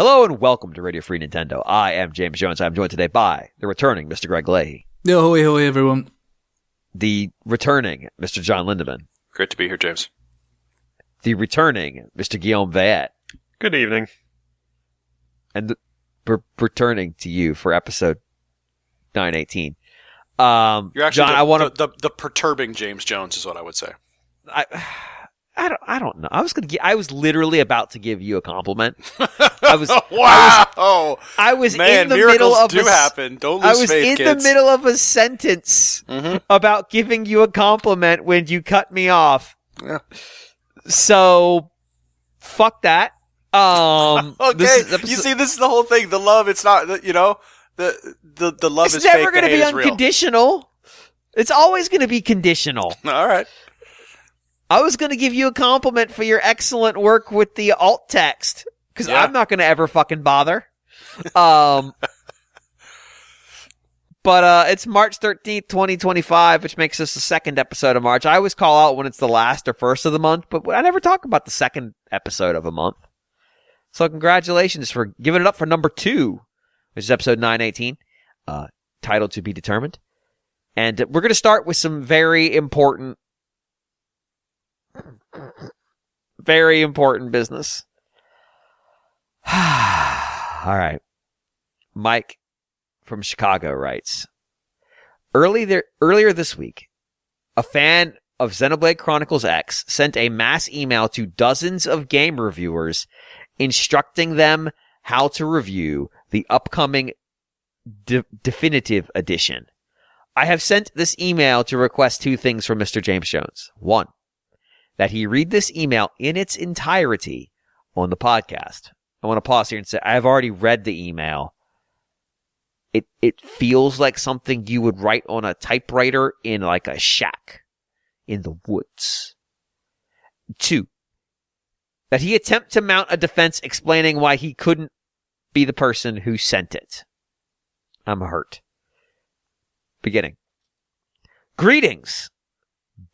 Hello and welcome to Radio Free Nintendo. I am James Jones. I'm joined today by the returning Mr. Greg Leahy. Yo, hoy, hoy, everyone. The returning Mr. John Lindemann. Great to be here, James. The returning Mr. Guillaume Vayette. Good evening. And we're returning to you for episode 918. You're actually John, I want the perturbing James Jones is what I would say. I don't know. I was literally about to give you a compliment. Wow! I was Man, in the miracles middle of do happen. Don't lose faith, in kids. the middle of a sentence about giving you a compliment when you cut me off. Yeah. So, fuck that. Okay, this you see, this is the whole thing. The love, it's not, you know, the love is it's fake. never going to be is real. unconditional. It's always going to be conditional. All right. I was going to give you a compliment for your excellent work with the alt text, because I'm not going to ever fucking bother. But it's March 13th, 2025, which makes this the second episode of March. I always call out when it's the last or first of the month, but I never talk about the second episode of a month. So congratulations for giving it up for number 2, which is episode 918, titled To Be Determined. And we're going to start with some very important business. All right. Mike from Chicago writes, Earlier this week, a fan of Xenoblade Chronicles X sent a mass email to dozens of game reviewers instructing them how to review the upcoming definitive edition. I have sent this email to request 2 things from Mr. James Jones. 1, that he read this email in its entirety on the podcast. I want to pause here and say, I have already read the email. It feels like something you would write on a typewriter in like a shack in the woods. 2, that he attempt to mount a defense explaining why he couldn't be the person who sent it. I'm hurt. Beginning. Greetings.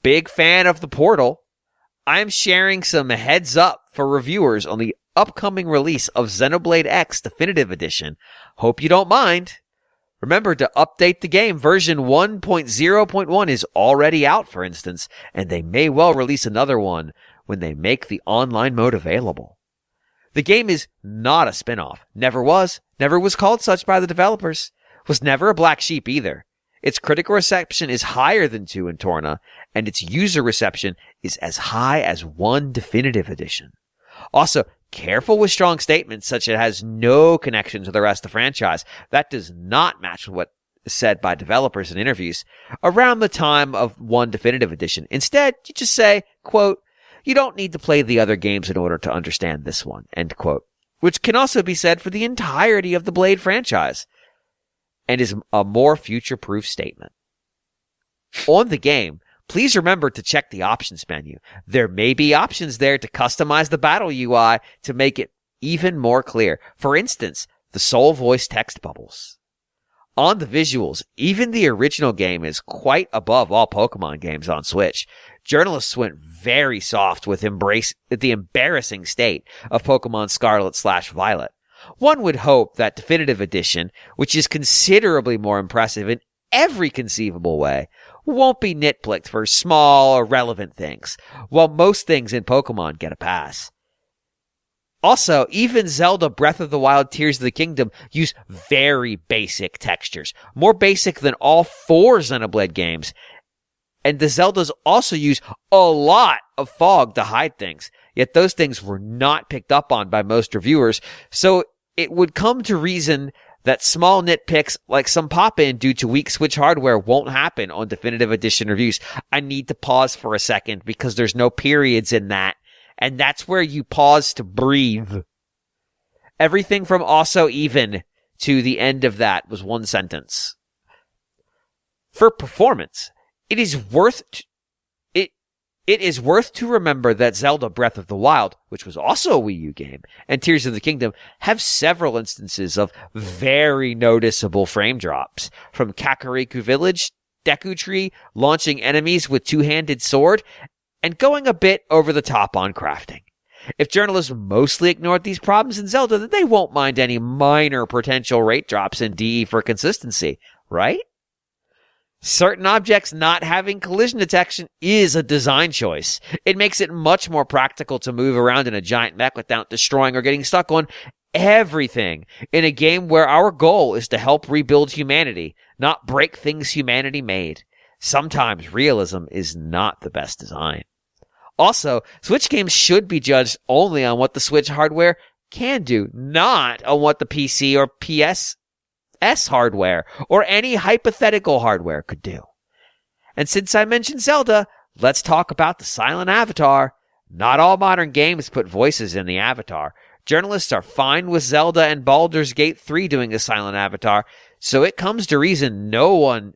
Big fan of the portal. I'm sharing some heads up for reviewers on the upcoming release of Xenoblade X Definitive Edition. Hope you don't mind. Remember to update the game. Version 1.0.1 is already out, for instance, and they may well release another one when they make the online mode available. The game is not a spin-off. Never was called such by the developers. Was never a black sheep either. Its critical reception is higher than 2 in Torna, and its user reception is as high as 1 Definitive Edition. Also, careful with strong statements such as it has no connection to the rest of the franchise. That does not match what is said by developers in interviews around the time of 1 Definitive Edition. Instead, you just say, quote, you don't need to play the other games in order to understand this one, end quote. Which can also be said for the entirety of the Blade franchise, and is a more future-proof statement. On the game, please remember to check the options menu. There may be options there to customize the battle UI to make it even more clear. For instance, the soul voice text bubbles. On the visuals, even the original game is quite above all Pokemon games on Switch. Journalists went very soft with the embarrassing state of Pokemon Scarlet/Violet. One would hope that Definitive Edition, which is considerably more impressive in every conceivable way, won't be nitpicked for small, irrelevant things, while most things in Pokemon get a pass. Also, even Zelda Breath of the Wild Tears of the Kingdom use very basic textures, more basic than all 4 Xenoblade games, and the Zeldas also use a lot of fog to hide things, yet those things were not picked up on by most reviewers, so it would come to reason that small nitpicks like some pop-in due to weak Switch hardware won't happen on Definitive Edition reviews. I need to pause for a second because there's no periods in that, and that's where you pause to breathe. Everything from also even to the end of that was 1 sentence. For performance, it is worth to remember that Zelda Breath of the Wild, which was also a Wii U game, and Tears of the Kingdom have several instances of very noticeable frame drops, from Kakariko Village, Deku Tree, launching enemies with 2-handed sword, and going a bit over the top on crafting. If journalists mostly ignored these problems in Zelda, then they won't mind any minor potential rate drops in DE for consistency, right? Certain objects not having collision detection is a design choice. It makes it much more practical to move around in a giant mech without destroying or getting stuck on everything in a game where our goal is to help rebuild humanity, not break things humanity made. Sometimes realism is not the best design. Also, Switch games should be judged only on what the Switch hardware can do, not on what the PC or PS hardware or any hypothetical hardware could do. And since I mentioned Zelda, let's talk about the silent avatar. Not all modern games put voices in the avatar. Journalists are fine with Zelda and Baldur's Gate 3 doing a silent avatar, so it comes to reason that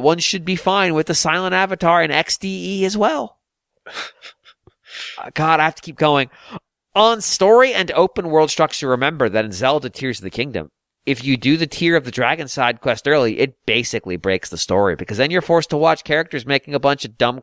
one should be fine with the silent avatar in XDE as well. God, I have to keep going. On story and open world structure, remember that in Zelda Tears of the Kingdom, if you do the Tear of the Dragon side quest early, it basically breaks the story, because then you're forced to watch characters making a bunch of dumb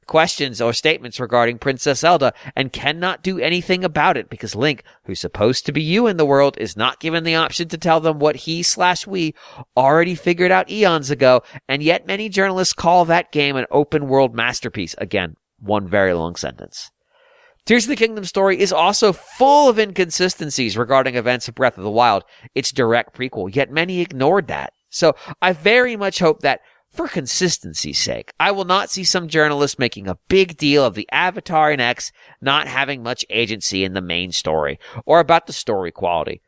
questions or statements regarding Princess Zelda and cannot do anything about it because Link, who's supposed to be you in the world, is not given the option to tell them what he/we already figured out eons ago, and yet many journalists call that game an open world masterpiece. Again, one very long sentence. Tears of the Kingdom story is also full of inconsistencies regarding events of Breath of the Wild, its direct prequel, yet many ignored that. So I very much hope that, for consistency's sake, I will not see some journalists making a big deal of the Avatar in X not having much agency in the main story, or about the story quality.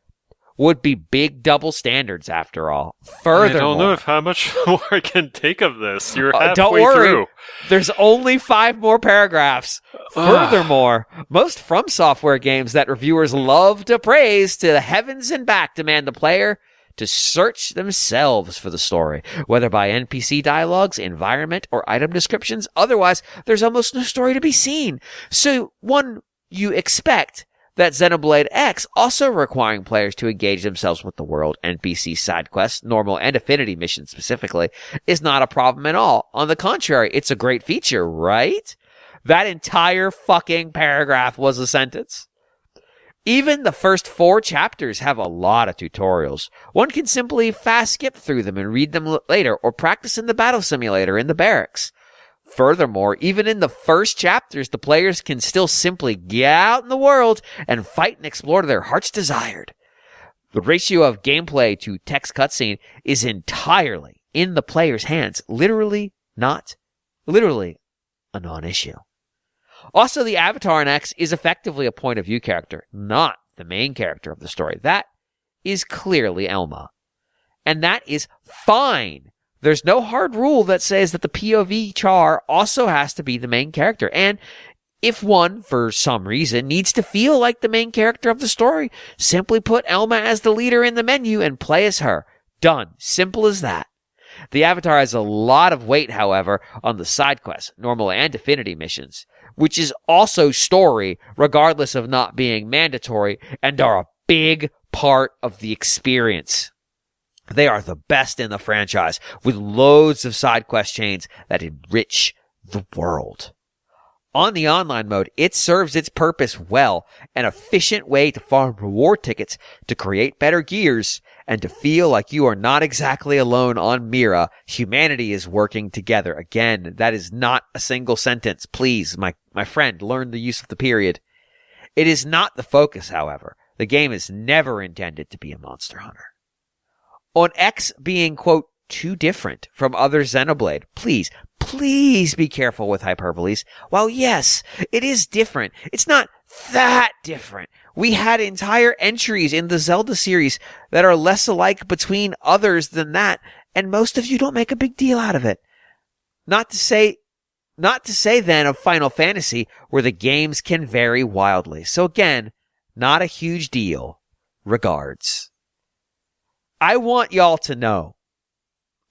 Would be big double standards after all. Furthermore, I don't know how much more I can take of this. You're halfway don't worry. through. There's only 5 more paragraphs. Furthermore, most From Software games that reviewers love to praise to the heavens and back demand the player to search themselves for the story, whether by NPC dialogues, environment, or item descriptions. Otherwise, there's almost no story to be seen. So, you expect that Xenoblade X, also requiring players to engage themselves with the world, NPC side quests, normal and affinity missions specifically, is not a problem at all. On the contrary, it's a great feature, right? That entire fucking paragraph was a sentence. Even the first 4 chapters have a lot of tutorials. One can simply fast skip through them and read them later, or practice in the battle simulator in the barracks. Furthermore, even in the first chapters, the players can still simply get out in the world and fight and explore to their heart's desired. The ratio of gameplay to text cutscene is entirely in the player's hands. Literally a non-issue. Also, the Avatar in X is effectively a point-of-view character, not the main character of the story. That is clearly Elma. And that is fine. There's no hard rule that says that the POV Char also has to be the main character. And if one, for some reason, needs to feel like the main character of the story, simply put Elma as the leader in the menu and play as her. Done. Simple as that. The Avatar has a lot of weight, however, on the side quests, normal and affinity missions, which is also story, regardless of not being mandatory, and are a big part of the experience. They are the best in the franchise, with loads of side quest chains that enrich the world. On the online mode, it serves its purpose well, an efficient way to farm reward tickets, to create better gears, and to feel like you are not exactly alone on Mira. Humanity is working together. Again, that is not a single sentence. Please, my friend, learn the use of the period. It is not the focus, however. The game is never intended to be a Monster Hunter. On X being, quote, too different from other Xenoblade, please be careful with hyperboles. While yes, it is different, it's not that different. We had entire entries in the Zelda series that are less alike between others than that, and most of you don't make a big deal out of it. Not to say then of Final Fantasy, where the games can vary wildly. So again, not a huge deal. Regards. I want y'all to know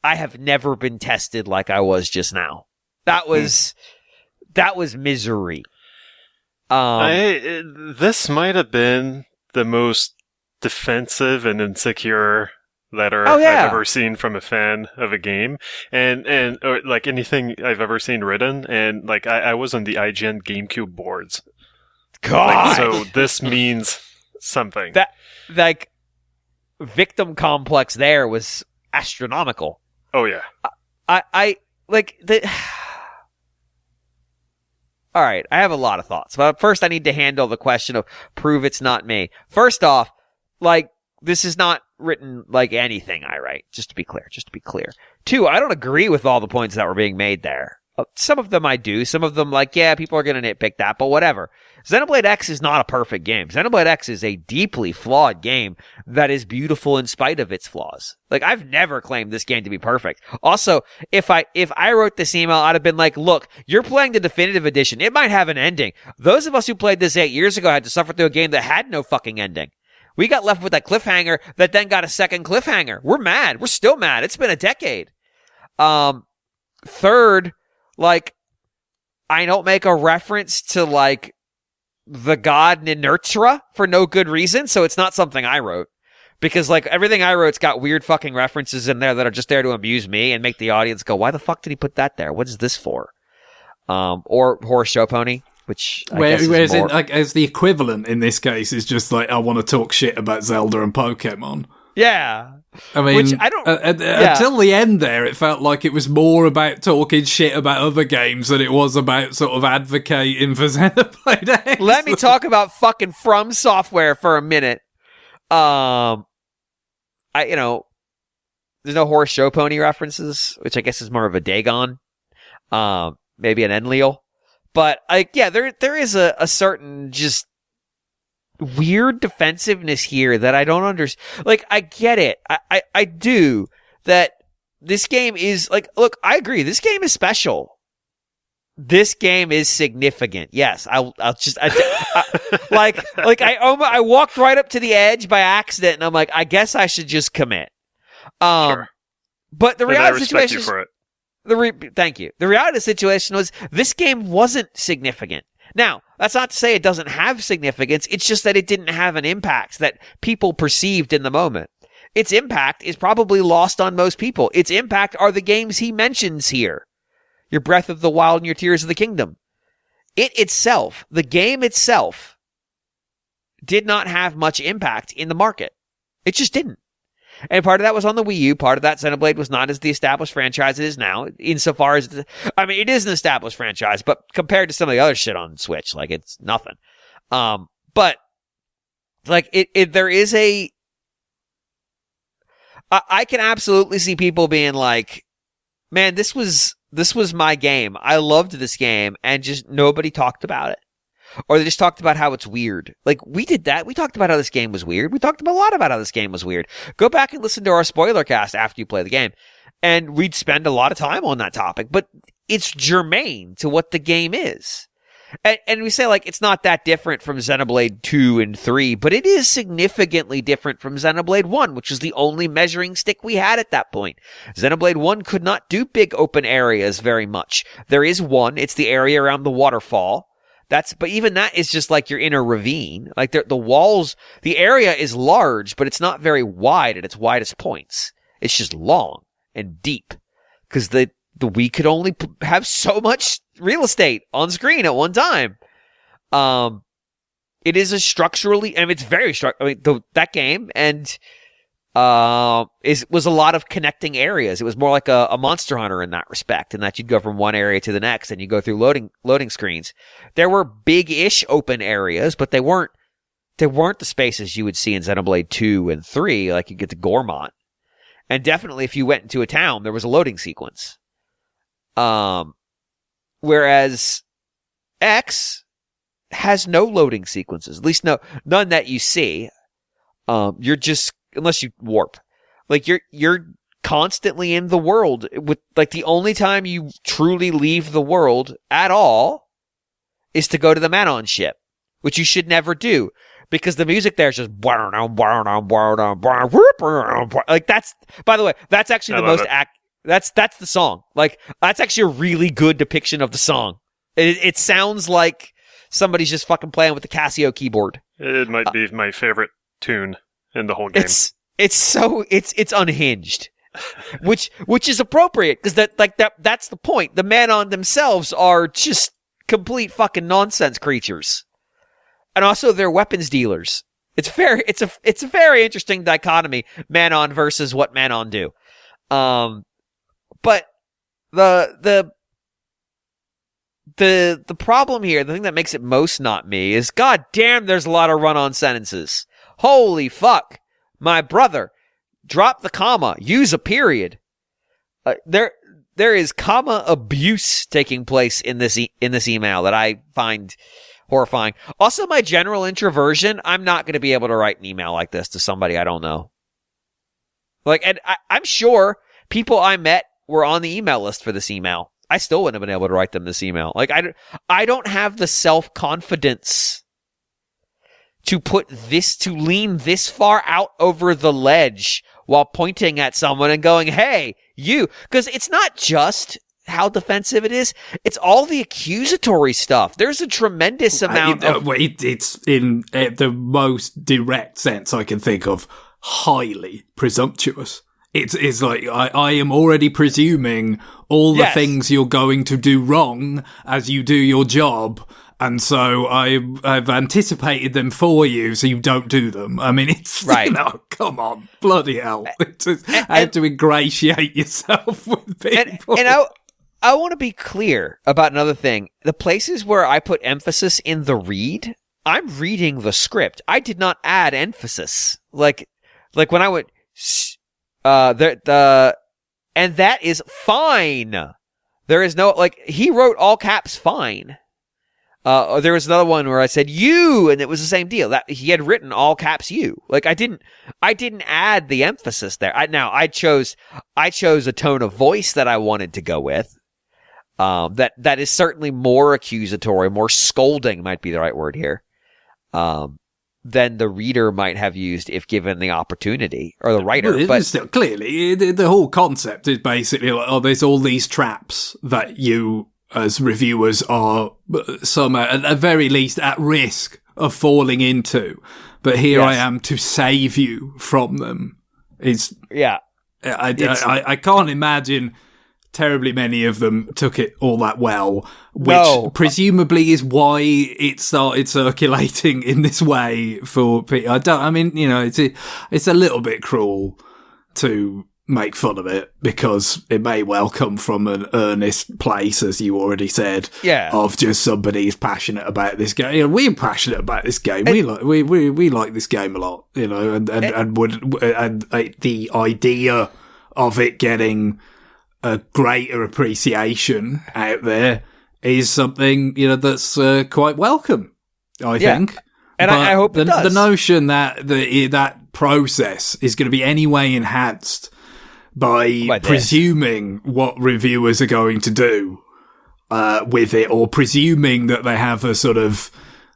I have never been tested like I was just now. That was misery. This might have been the most defensive and insecure letter I've ever seen from a fan of a game, and or like anything I've ever seen written. And like I was on the IGN GameCube boards God. So this means something. That, like, victim complex there was astronomical. Oh, yeah. I like the. All right, I have a lot of thoughts, but first I need to handle the question of prove it's not me. First off, like, this is not written like anything I write, just to be clear. Two, I don't agree with all the points that were being made there. Some of them I do. Some of them, like, yeah, people are going to nitpick that, but whatever. Xenoblade X is not a perfect game. Xenoblade X is a deeply flawed game that is beautiful in spite of its flaws. Like, I've never claimed this game to be perfect. Also, if I wrote this email, I'd have been like, look, you're playing the definitive edition. It might have an ending. Those of us who played this 8 years ago had to suffer through a game that had no fucking ending. We got left with that cliffhanger that then got a second cliffhanger. We're mad. We're still mad. It's been a decade. Third, like, I don't make a reference to, like, the god Ninurtra for no good reason, so it's not something I wrote. Because, like, everything I wrote's got weird fucking references in there that are just there to amuse me and make the audience go, why the fuck did he put that there? What is this for? Or Horse Show Pony, which whereas in, like, as the equivalent in this case is just like, I want to talk shit about Zelda and Pokemon. Yeah. I mean, which I don't, until the end there, it felt like it was more about talking shit about other games than it was about sort of advocating for Xenoblade X. Let me talk about fucking From Software for a minute. There's no Horse Show Pony references, which I guess is more of a Dagon. Maybe an Enlil. But, there is a certain just weird defensiveness here that I don't understand. Like, I get it. I do. That this game is, like, look, I agree. This game is special. This game is significant. Yes, I walked right up to the edge by accident, and I'm like, I guess I should just commit. Sure. But the reality of the situation, for it. Thank you. The reality of the situation was this game wasn't significant. Now, that's not to say it doesn't have significance. It's just that it didn't have an impact that people perceived in the moment. Its impact is probably lost on most people. Its impact are the games he mentions here. Your Breath of the Wild and your Tears of the Kingdom. The game itself, did not have much impact in the market. It just didn't. And part of that was on the Wii U. Part of that, Xenoblade was not as the established franchise it is now. Insofar as, it is an established franchise, but compared to some of the other shit on Switch, like, it's nothing. But, like, there is I can absolutely see people being like, man, this was my game. I loved this game, and just nobody talked about it. Or they just talked about how it's weird. Like, we did that. We talked about how this game was weird. We talked a lot about how this game was weird. Go back and listen to our spoiler cast after you play the game. And we'd spend a lot of time on that topic. But it's germane to what the game is. And we say, like, it's not that different from Xenoblade 2 and 3, but it is significantly different from Xenoblade 1, which is the only measuring stick we had at that point. Xenoblade 1 could not do big open areas very much. There is one. It's the area around the waterfall. But even that is just like you're in a ravine. Like, the walls, the area is large, but it's not very wide at its widest points. It's just long and deep. Because the Wii could only have so much real estate on screen at one time. It is a structurally, it's very that game and was a lot of connecting areas. It was more like a Monster Hunter in that respect, in that you'd go from one area to the next and you go through loading screens. There were big-ish open areas, but they weren't the spaces you would see in Xenoblade 2 and 3, like you get to Gormont. And definitely if you went into a town, there was a loading sequence. Whereas X has no loading sequences, at least none that you see. You're just, unless you warp, like you're constantly in the world with, like, the only time you truly leave the world at all is to go to the Manon ship, which you should never do because the music there is just like, that's, by the way, that's actually the most that's the song. Like, that's actually a really good depiction of the song. It sounds like somebody's just fucking playing with the Casio keyboard. It might be my favorite tune in the whole game. It's unhinged, which is appropriate because that's the point. The Manon themselves are just complete fucking nonsense creatures. and also they're weapons dealers. It's a very interesting dichotomy, Manon versus what Manon do. But the problem here, the thing that makes it most not me, is god damn there's a lot of run-on sentences. Holy fuck. My brother, drop the comma, use a period. There is comma abuse taking place in this email that I find horrifying. Also, my general introversion, I'm not going to be able to write an email like this to somebody I don't know. Like, and I'm sure people I met were on the email list for this email. I still wouldn't have been able to write them this email. Like, I don't have the self-confidence to lean this far out over the ledge while pointing at someone and going, hey, you. Because it's not just how defensive it is, it's all the accusatory stuff. There's a tremendous amount of... It's in the most direct sense I can think of, highly presumptuous. It's like, I am already presuming all the things you're going to do wrong as you do your job, and so I've anticipated them for you so you don't do them. I mean, it's, you know, come on, bloody hell. I have to ingratiate yourself with people. And I want to be clear about another thing. The places where I put emphasis in the read, I'm reading the script. I did not add emphasis. Like when I went... and that is fine. There is no, like, he wrote all caps fine. There was another one where I said you, and it was the same deal. That he had written all caps you. Like, I didn't add the emphasis there. I chose a tone of voice that I wanted to go with. That is certainly more accusatory, more scolding might be the right word here. Than the reader might have used if given the opportunity, or the writer. But still, clearly, the whole concept is basically like, there's all these traps that you, as reviewers, are somehow, at the very least, at risk of falling into. But here I am to save you from them. I can't imagine terribly many of them took it all that well, which presumably is why it started circulating in this way for people. It's a little bit cruel to make fun of it, because it may well come from an earnest place, as you already said, of just somebody who's passionate about this game. You know, we're passionate about this game. We like this game a lot, you know, and the idea of it getting a greater appreciation out there is something, you know, that's quite welcome, I think. And I hope it does. The notion that that process is going to be any way enhanced by presuming what reviewers are going to do with it, or presuming that they have a sort of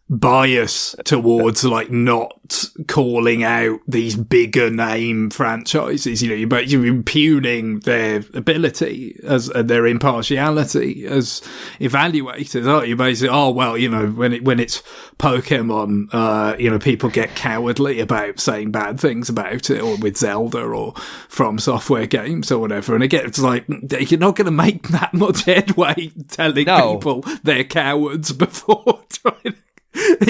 bias towards like not calling out these bigger name franchises, you know, you're impugning their ability as their impartiality as evaluators, aren't you? Basically, you know, when it's Pokemon, you know, people get cowardly about saying bad things about it, or with Zelda or From Software games or whatever. And again, it's like, you're not going to make that much headway telling people they're cowards before trying to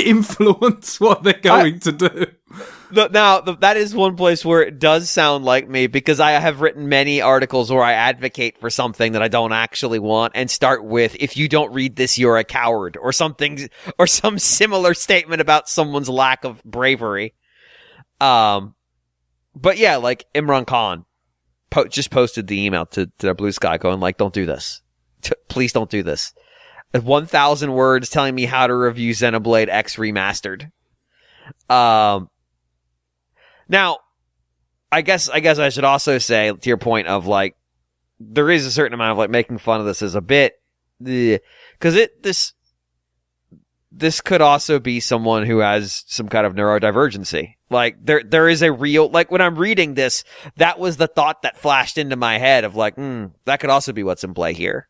influence what they're going to do. Now, that is one place where it does sound like me, because I have written many articles where I advocate for something that I don't actually want, and start with, if you don't read this, you're a coward, or something, or some similar statement about someone's lack of bravery. But yeah, like Imran Khan just posted the email to their Blue Sky going like, don't do this. Please don't do this. 1,000 words telling me how to review Xenoblade X Remastered. Now, I guess I should also say, to your point of like, there is a certain amount of like making fun of this as a bit, because this could also be someone who has some kind of neurodivergency. Like there is a real, like when I'm reading this, that was the thought that flashed into my head of like, that could also be what's in play here.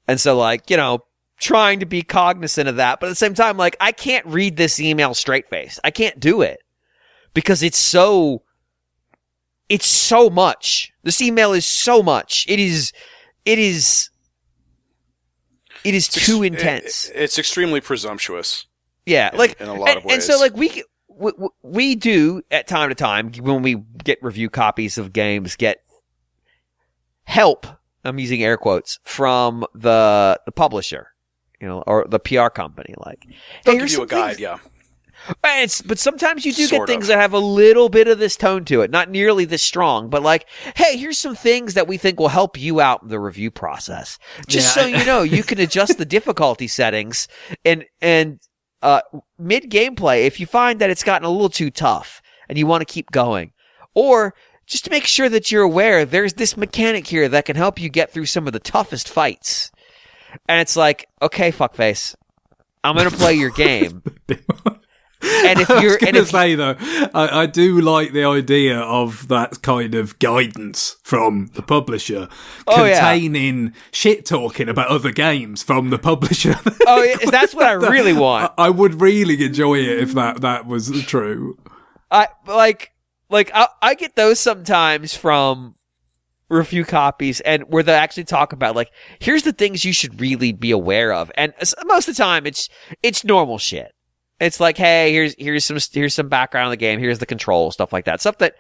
And so, like, you know, trying to be cognizant of that. But at the same time, like, I can't read this email straight-faced. I can't do it. Because it's so much. This email is so much. It is too intense. It's extremely presumptuous. Yeah, in a lot of ways. And so like we do at time to time when we get review copies of games get help. I'm using air quotes from the publisher, or the PR company. Like, they'll give you a guide, yeah. But sometimes you do get things that have a little bit of this tone to it, not nearly this strong, but like, hey, here's some things that we think will help you out in the review process. Just so you know, you can adjust the difficulty settings and mid gameplay if you find that it's gotten a little too tough and you want to keep going, or just to make sure that you're aware there's this mechanic here that can help you get through some of the toughest fights. And it's like, okay, fuckface, I'm going to play your game. And if you're going to say though, I do like the idea of that kind of guidance from the publisher containing shit talking about other games from the publisher. That's what I really want. I would really enjoy it if that was true. I get those sometimes from review copies, and where they actually talk about like, here's the things you should really be aware of, and most of the time it's normal shit. It's like, hey, here's some background on the game, here's the control, stuff like that, stuff that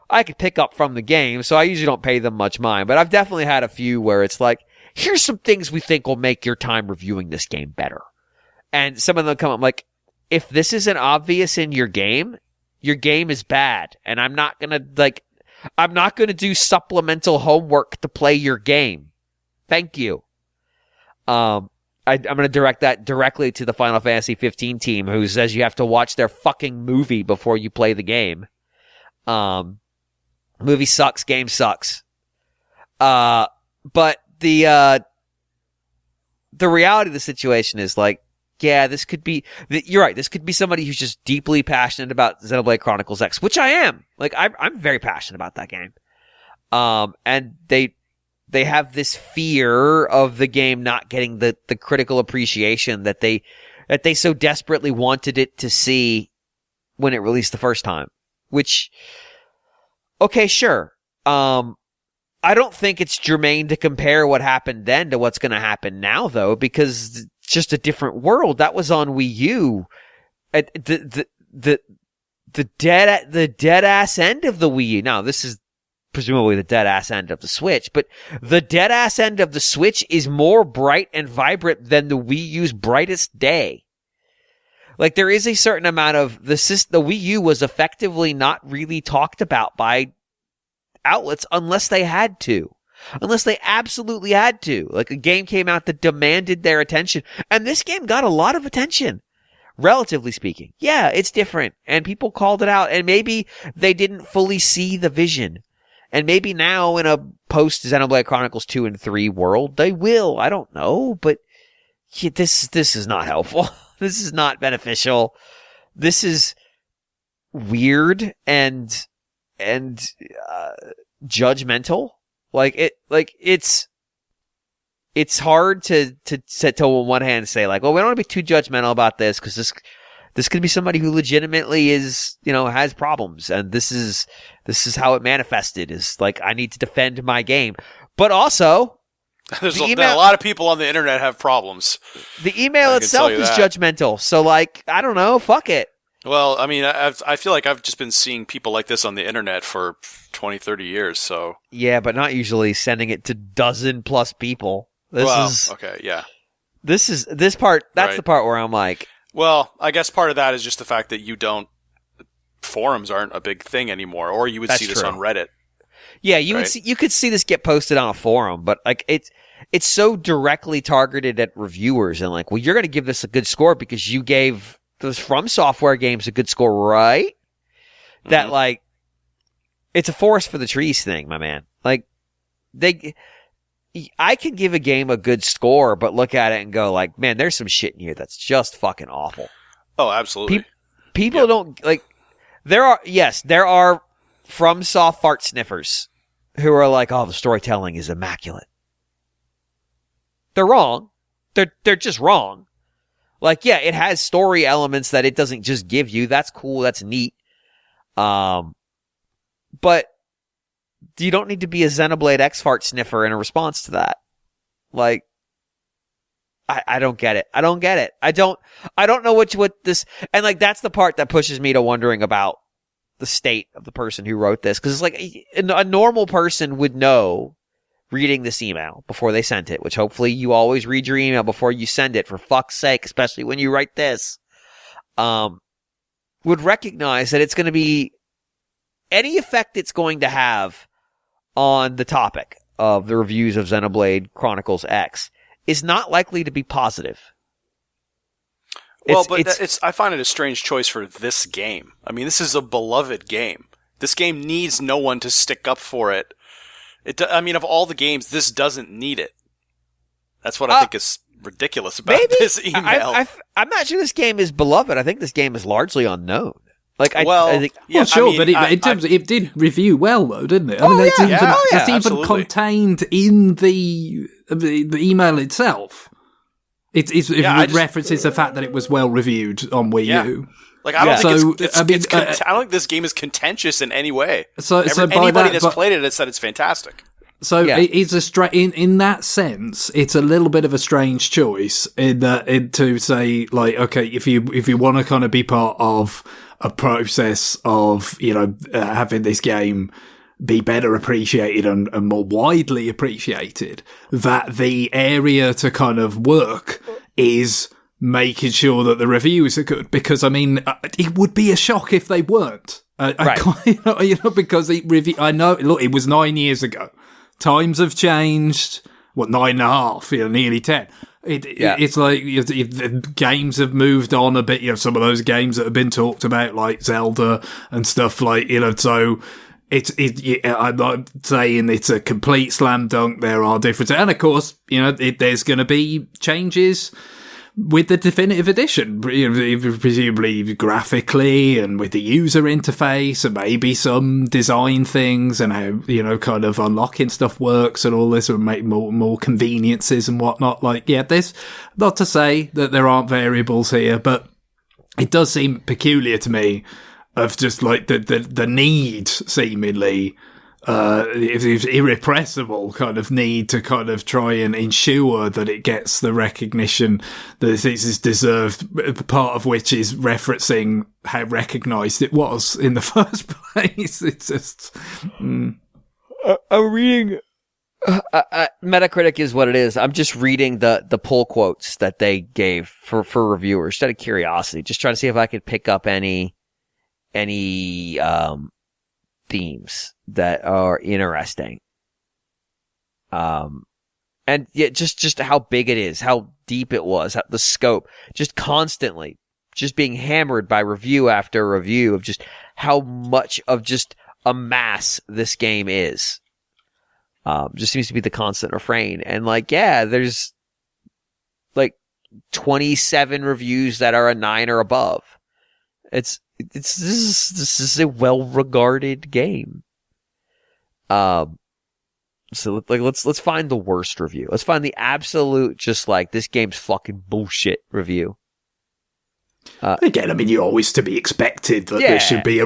I could pick up from the game. So I usually don't pay them much mind, but I've definitely had a few where it's like, here's some things we think will make your time reviewing this game better, and some of them come up like, if this isn't obvious in your game is bad, and I'm not gonna do supplemental homework to play your game. Thank you. I'm going to direct that directly to the Final Fantasy 15 team, who says you have to watch their fucking movie before you play the game. Movie sucks, game sucks. But the reality of the situation is like, yeah, this could be, you're right, this could be somebody who's just deeply passionate about Xenoblade Chronicles X, which I am. Like, I'm very passionate about that game. And they have this fear of the game not getting the critical appreciation that they so desperately wanted it to see when it released the first time. Which, okay, sure. I don't think it's germane to compare what happened then to what's going to happen now, though, because it's just a different world. That was on Wii U. The dead ass end of the Wii U. Now, this is presumably the dead ass end of the Switch, but the dead ass end of the Switch is more bright and vibrant than the Wii U's brightest day. Like, there is a certain amount of the Wii U was effectively not really talked about by outlets unless they had to. Unless they absolutely had to. Like, a game came out that demanded their attention, and this game got a lot of attention. Relatively speaking. Yeah, it's different, and people called it out, and maybe they didn't fully see the vision. And maybe now in a post-Xenoblade Chronicles 2 and 3 world, they will. I don't know, but yeah, this is not helpful. This is not beneficial. This is weird and judgmental. It's hard to on one hand say like, well, we don't want to be too judgmental about this because this could be somebody who legitimately is, has problems, and this is how it manifested, is like, I need to defend my game. But also, there's a lot of people on the internet have problems. The email itself is judgmental, so like, I don't know, fuck it. Well, I mean, I feel like I've just been seeing people like this on the internet for 20, 30 years, so. Yeah, but not usually sending it to dozen plus people. Okay, yeah. That's the part where I'm like, well, I guess part of that is just the fact that forums aren't a big thing anymore, or you would see this on Reddit. Yeah, you could see this get posted on a forum, but like it's so directly targeted at reviewers, and like, well, you're going to give this a good score because you gave those From Software games a good score, right? Mm-hmm. That like, it's a forest for the trees thing, my man. Like, I can give a game a good score, but look at it and go like, man, there's some shit in here that's just fucking awful. Oh, absolutely. People don't like. There are From Soft fart sniffers who are like, oh, the storytelling is immaculate. They're wrong. They're just wrong. Like, yeah, it has story elements that it doesn't just give you. That's cool. That's neat. But you don't need to be a Xenoblade X fart sniffer in a response to that. Like, I don't get it. I don't get it. I don't know what this, and like, that's the part that pushes me to wondering about the state of the person who wrote this. Cause it's like a normal person would know, reading this email before they sent it, which hopefully you always read your email before you send it, for fuck's sake, especially when you write this, would recognize that it's going to be, any effect it's going to have on the topic of the reviews of Xenoblade Chronicles X is not likely to be positive. Well, I find it a strange choice for this game. I mean, this is a beloved game. This game needs no one to stick up for it. I mean, of all the games, this doesn't need it. That's what I think is ridiculous about this email. I'm not sure this game is beloved. I think this game is largely unknown. Like, I think, yeah, well, sure, I mean, but in terms of, it did review well, though, didn't it? I mean, it's even contained in the email itself. It references the fact that it was well reviewed on Wii U. Like, I don't think I don't think this game is contentious in any way. Anybody that's played it has said it's fantastic. So it's in that sense, it's a little bit of a strange choice to say, like, okay, if you want to kind of be part of a process of, having this game be better appreciated and more widely appreciated, that the area to kind of work is making sure that the reviews are good. Because, I mean, it would be a shock if they weren't. Because I know, look, it was 9 years ago. Times have changed. 9.5, nearly 10. It's like if games have moved on a bit. Some of those games that have been talked about, like Zelda and stuff, like So I'm not saying it's a complete slam dunk. There are differences, and of course, there's going to be changes with the definitive edition, presumably graphically and with the user interface, and maybe some design things and how, kind of unlocking stuff works and all this, or make more conveniences and whatnot. There's not to say that there aren't variables here, but it does seem peculiar to me of just like the need, seemingly, it's irrepressible kind of need to kind of try and ensure that it gets the recognition that this is deserved, part of which is referencing how recognised it was in the first place. It's just... I'm reading... Metacritic is what it is. I'm just reading the pull quotes that they gave for reviewers, just out of curiosity, just trying to see if I could pick up any themes that are interesting. And yeah, just how big it is, how deep it was, the scope, just constantly, just being hammered by review after review of just how much of just a mass this game is. Just seems to be the constant refrain. And there's 27 reviews that are a 9 or above. This is a well-regarded game. So let's find the worst review. Let's find the absolute this game's fucking bullshit review. Again, I mean, you're always to be expected that there should be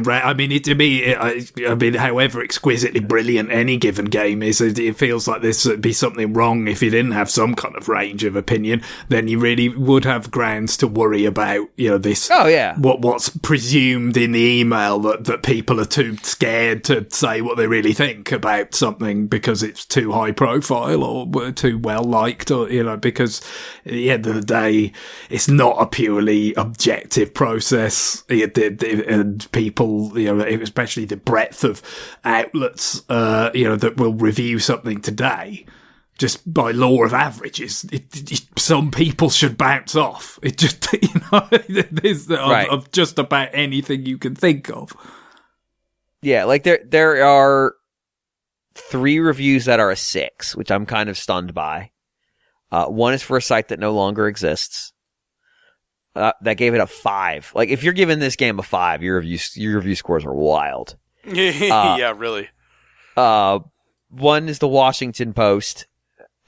however exquisitely brilliant any given game is, it feels like this would be something wrong if you didn't have some kind of range of opinion. Then you really would have grounds to worry about, this. Oh yeah. What's presumed in the email that people are too scared to say what they really think about something because it's too high profile or too well liked, or because at the end of the day, it's not a purely objective process, and people, especially the breadth of outlets, that will review something today, just by law of averages, some people should bounce off. It just, of just about anything you can think of. Yeah, there are 3 reviews that are a 6, which I'm kind of stunned by. One is for a site that no longer exists. That gave it a 5. If you're giving this game a 5, your review scores are wild. Yeah, really. One is the Washington Post,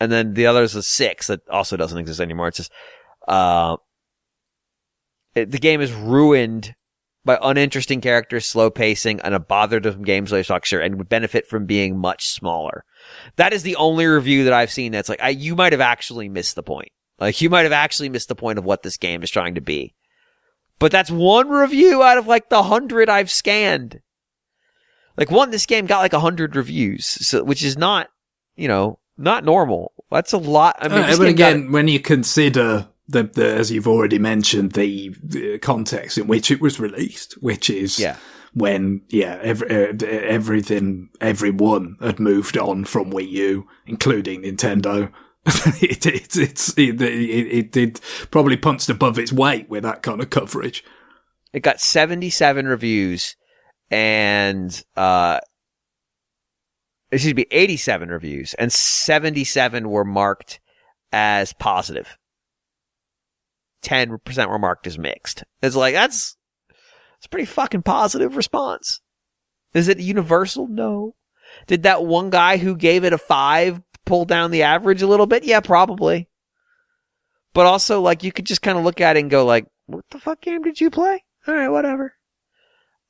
and then the other is a 6 that also doesn't exist anymore. It's just the game is ruined by uninteresting characters, slow pacing, and a bothersome gameplay structure, and would benefit from being much smaller. That is the only review that I've seen that's you might have actually missed the point. Like, you might have actually missed the point of what this game is trying to be. But that's one review out of like the 100 I've scanned. Like, this game got like 100 reviews, so, which is not, not normal. That's a lot. I mean, but again, when you consider the as you've already mentioned, the context in which it was released, which is when everyone had moved on from Wii U, including Nintendo. It did probably punched above its weight with that kind of coverage. It got 77 reviews and 87 reviews, and 77 were marked as positive. 10% were marked as mixed. It's like, it's a pretty fucking positive response. Is it universal? No. Did that one guy who gave it a 5 pull down the average a little bit? Yeah, probably. But also, like, you could just kind of look at it and go, like, what the fuck game did you play? All right, whatever.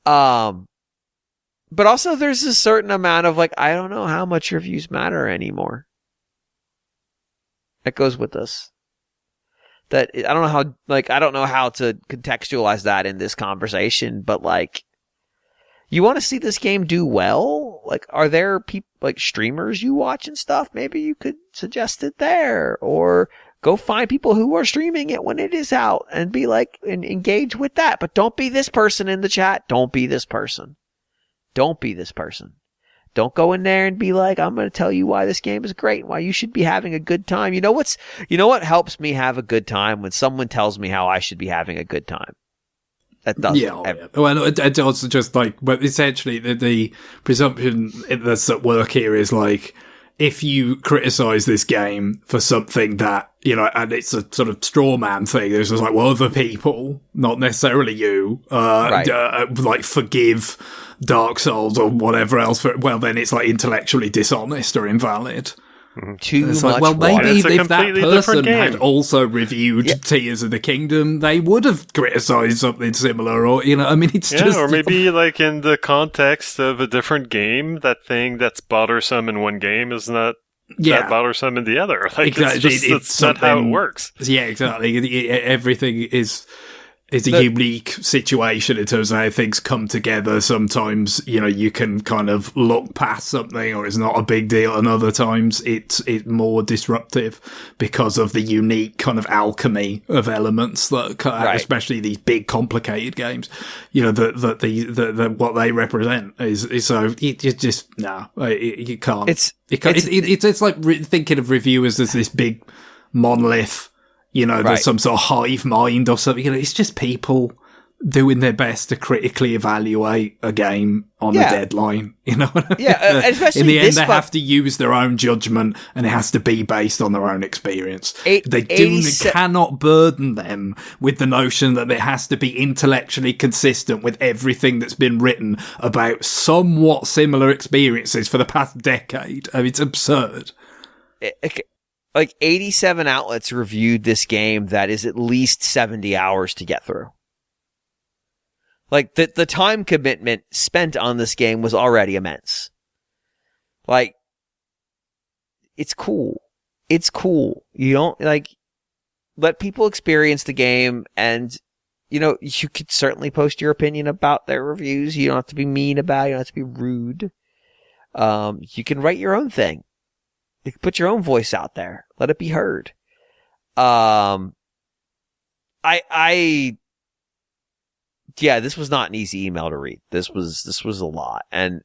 But also there's a certain amount of, like, I don't know how much reviews matter anymore. That goes with this. That, I don't know how to contextualize that in this conversation, but, like, you want to see this game do well? Like, are there people, like, streamers you watch and stuff? Maybe you could suggest it there, or go find people who are streaming it when it is out and be like, and engage with that. But don't be this person in the chat. Don't be this person. Don't be this person. Don't go in there and be like, I'm going to tell you why this game is great, why you should be having a good time. You know what helps me have a good time? When someone tells me how I should be having a good time. That does. Yeah. Well, it's also just like, but essentially the presumption that's at work here is like, if you criticize this game for something that, and it's a sort of straw man thing, there's just like, well, other people, not necessarily you, like, forgive Dark Souls or whatever else, well, then it's like intellectually dishonest or invalid. Too much. Like, well, maybe if that person had also reviewed Tears of the Kingdom, they would have criticized something similar, or it's just, or maybe like in the context of a different game, that thing that's bothersome in one game is not that bothersome in the other. Like, exactly. It's not how it works. Yeah, exactly. Everything is a unique situation in terms of how things come together. Sometimes, you can kind of look past something, or it's not a big deal, and other times it's more disruptive because of the unique kind of alchemy of elements that, especially these big complicated games, that what they represent is so you just you can't. It's like thinking of reviewers as this big monolith. There's some sort of hive mind or something. It's just people doing their best to critically evaluate a game on a deadline. Especially in the end, they have to use their own judgment, and it has to be based on their own experience. They cannot burden them with the notion that it has to be intellectually consistent with everything that's been written about somewhat similar experiences for the past decade. I mean, it's absurd. Like 87 outlets reviewed this game that is at least 70 hours to get through. Like, the time commitment spent on this game was already immense. Like, it's cool. It's cool. You don't, like, let people experience the game, and, you could certainly post your opinion about their reviews. You don't have to be mean about it. You don't have to be rude. You can write your own thing. You can put your own voice out there. Let it be heard. This was not an easy email to read. This was a lot. And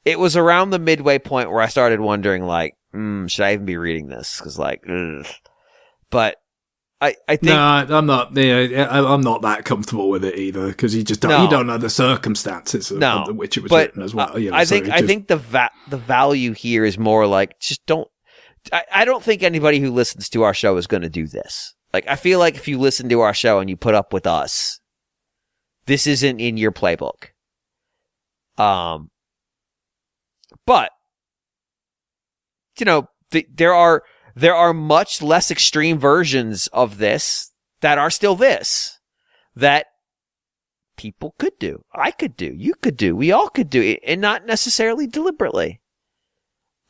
it was around the midway point where I started wondering, like, should I even be reading this? Cause like, ugh. But I think. No, I'm not that comfortable with it either. Cause you don't know the circumstances under which it was written as well. I think the value here is more like, just don't, I don't think anybody who listens to our show is going to do this. Like, I feel like if you listen to our show and you put up with us, this isn't in your playbook. But, there are much less extreme versions of this that are still this, that people could do. I could do. You could do. We all could do it, and not necessarily deliberately.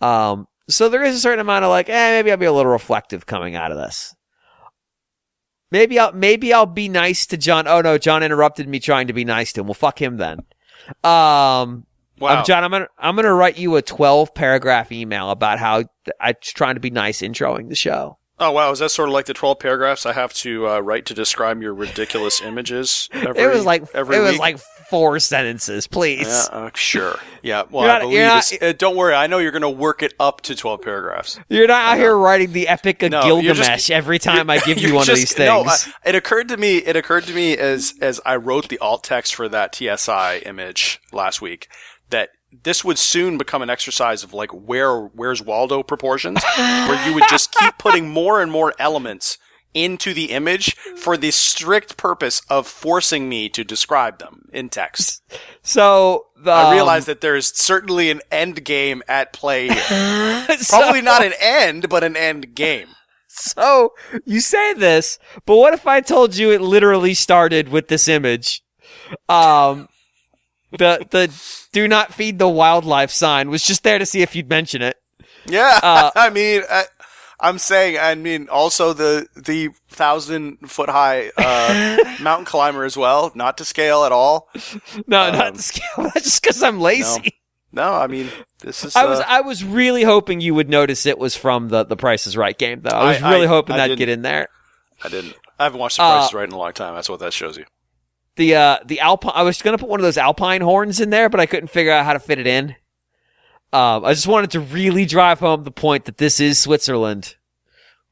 So there is a certain amount of like, maybe I'll be a little reflective coming out of this. Maybe I'll be nice to John. Oh no, John interrupted me trying to be nice to him. Well, fuck him then. Wow. John, I'm gonna write you a 12-paragraph email about how I'm trying to be nice introing the show. Oh, wow. Is that sort of like the 12 paragraphs I have to write to describe your ridiculous images it was like 4 sentences, please. Yeah, sure. Yeah, well, don't worry. I know you're going to work it up to 12 paragraphs. You're not out here writing the Epic of Gilgamesh every time I give you one of these things. No, it occurred to me as I wrote the alt text for that TSI image last week that this would soon become an exercise of like where's Waldo proportions, where you would just keep putting more and more elements into the image for the strict purpose of forcing me to describe them in text. So I realize that there's certainly an end game at play here. Probably not an end, but an end game. So you say this, but what if I told you it literally started with this image? The do not feed the wildlife sign was just there to see if you'd mention it. Yeah, I'm saying, also the 1,000-foot high mountain climber as well, not to scale at all. No, not to scale. That's just because I'm lazy. No, I mean, this is. I was really hoping you would notice it was from the Price is Right game, though. I was really hoping that'd get in there. I didn't. I haven't watched The Price is Right in a long time. That's what that shows you. The Alpine. I was gonna put one of those Alpine horns in there, but I couldn't figure out how to fit it in. I just wanted to really drive home the point that this is Switzerland.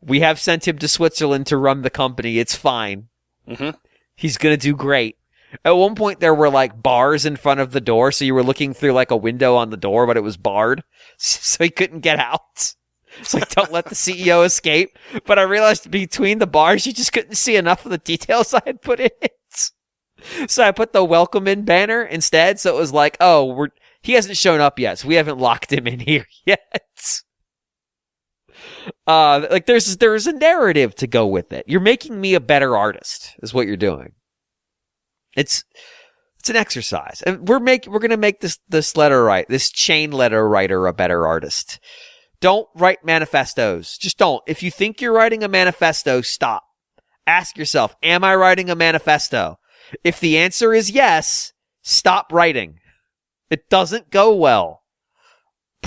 We have sent him to Switzerland to run the company. It's fine. Mm-hmm. He's gonna do great. At one point, there were like bars in front of the door, so you were looking through like a window on the door, but it was barred, so he couldn't get out. It's like, don't let the CEO escape. But I realized between the bars, you just couldn't see enough of the details I had put in it. So I put the welcome in banner instead. So it was like, he hasn't shown up yet, so we haven't locked him in here yet. Like there's a narrative to go with it. You're making me a better artist, is what you're doing. It's an exercise, and we're gonna make this chain letter writer a better artist. Don't write manifestos. Just don't. If you think you're writing a manifesto, stop. Ask yourself, am I writing a manifesto? If the answer is yes, stop writing. It doesn't go well.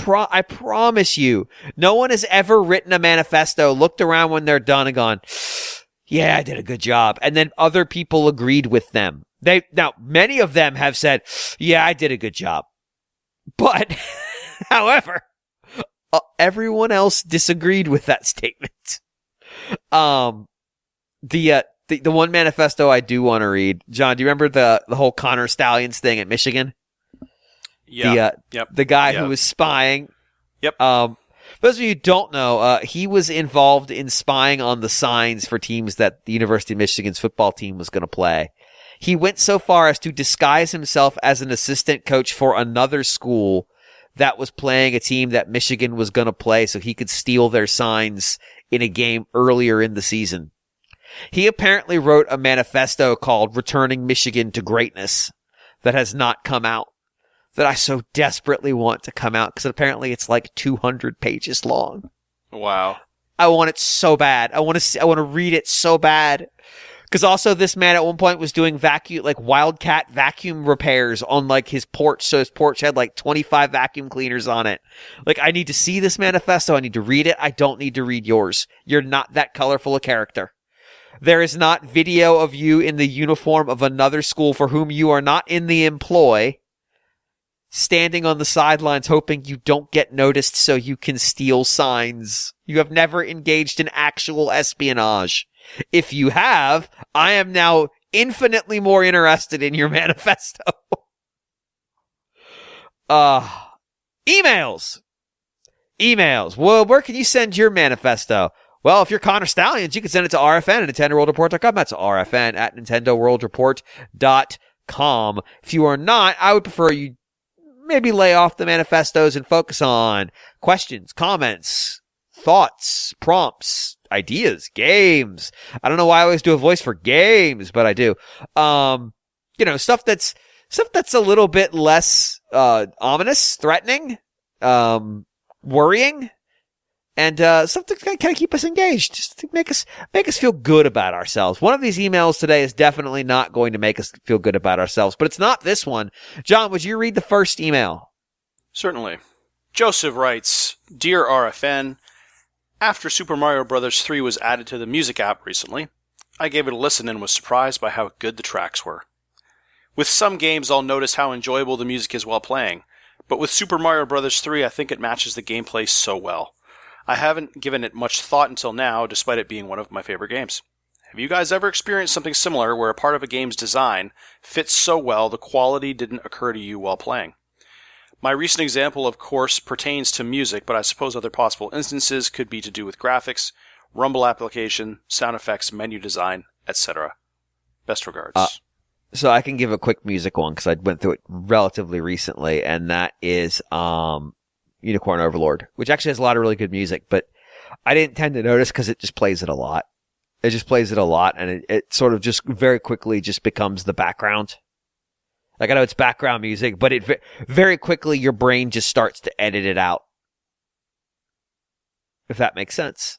I promise you, no one has ever written a manifesto, looked around when they're done and gone, yeah, I did a good job. And then other people agreed with them. Now, many of them have said, yeah, I did a good job. But, however, everyone else disagreed with that statement. The one manifesto I do want to read, John, do you remember the whole Connor Stallions thing at Michigan? Yeah. The guy who was spying. Yep. For those of you who don't know, he was involved in spying on the signs for teams that the University of Michigan's football team was going to play. He went so far as to disguise himself as an assistant coach for another school that was playing a team that Michigan was going to play so he could steal their signs in a game earlier in the season. He apparently wrote a manifesto called Returning Michigan to Greatness that has not come out, that I so desperately want to come out because apparently it's like 200 pages long. Wow. I want it so bad. I want to read it so bad. Because also this man at one point was doing Wildcat vacuum repairs on like his porch. So his porch had like 25 vacuum cleaners on it. Like, I need to see this manifesto. I need to read it. I don't need to read yours. You're not that colorful a character. There is not video of you in the uniform of another school for whom you are not in the employ, standing on the sidelines hoping you don't get noticed so you can steal signs. You have never engaged in actual espionage. If you have, I am now infinitely more interested in your manifesto. Emails. Well, where can you send your manifesto? Well, if you're Connor Stallions, you can send it to RFN at NintendoWorldReport.com. That's RFN at NintendoWorldReport.com. If you are not, I would prefer you maybe lay off the manifestos and focus on questions, comments, thoughts, prompts, ideas, games. I don't know why I always do a voice for games, but I do. Stuff that's a little bit less ominous, threatening, worrying. and something to kind of keep us engaged, just to make us feel good about ourselves. One of these emails today is definitely not going to make us feel good about ourselves, but it's not this one. John, would you read the first email? Certainly. Joseph writes, Dear RFN, after Super Mario Bros. 3 was added to the music app recently, I gave it a listen and was surprised by how good the tracks were. With some games, I'll notice how enjoyable the music is while playing, but with Super Mario Bros. 3, I think it matches the gameplay so well. I haven't given it much thought until now, despite it being one of my favorite games. Have you guys ever experienced something similar where a part of a game's design fits so well the quality didn't occur to you while playing? My recent example, of course, pertains to music, but I suppose other possible instances could be to do with graphics, rumble application, sound effects, menu design, etc. Best regards. So I can give a quick music one because I went through it relatively recently, and that is Unicorn Overlord, which actually has a lot of really good music, but I didn't tend to notice because it just plays it a lot. It just plays it a lot, and it sort of just very quickly just becomes the background. Like, I know it's background music, but it very quickly your brain just starts to edit it out. If that makes sense.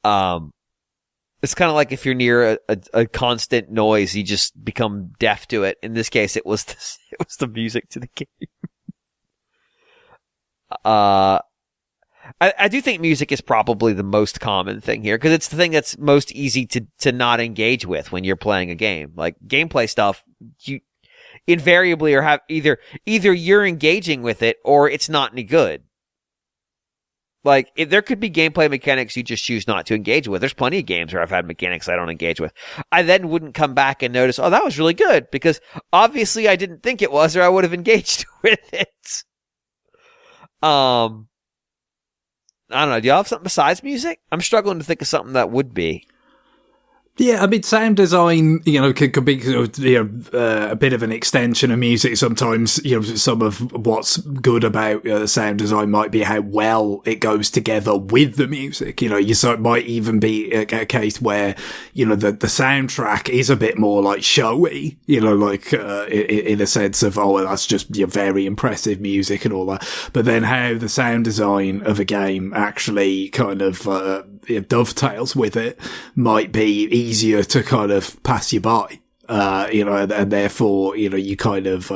It's kind of like if you're near a constant noise, you just become deaf to it. In this case, it was the music to the game. I do think music is probably the most common thing here because it's the thing that's most easy to not engage with when you're playing a game. Like gameplay stuff, you invariably have either you're engaging with it or it's not any good. Like, there could be gameplay mechanics you just choose not to engage with. There's plenty of games where I've had mechanics I don't engage with. I then wouldn't come back and notice, oh, that was really good, because obviously I didn't think it was, or I would have engaged with it. I don't know. Do you have something besides music? I'm struggling to think of something that would be. Yeah, I mean, sound design, could be a bit of an extension of music. Sometimes, some of what's good about sound design might be how well it goes together with the music. So it might even be a case where, the soundtrack is a bit more like showy, in a sense of, oh, well, that's just very impressive music and all that. But then how the sound design of a game actually kind of dovetails with it might be easier to kind of pass you by, and therefore, you kind of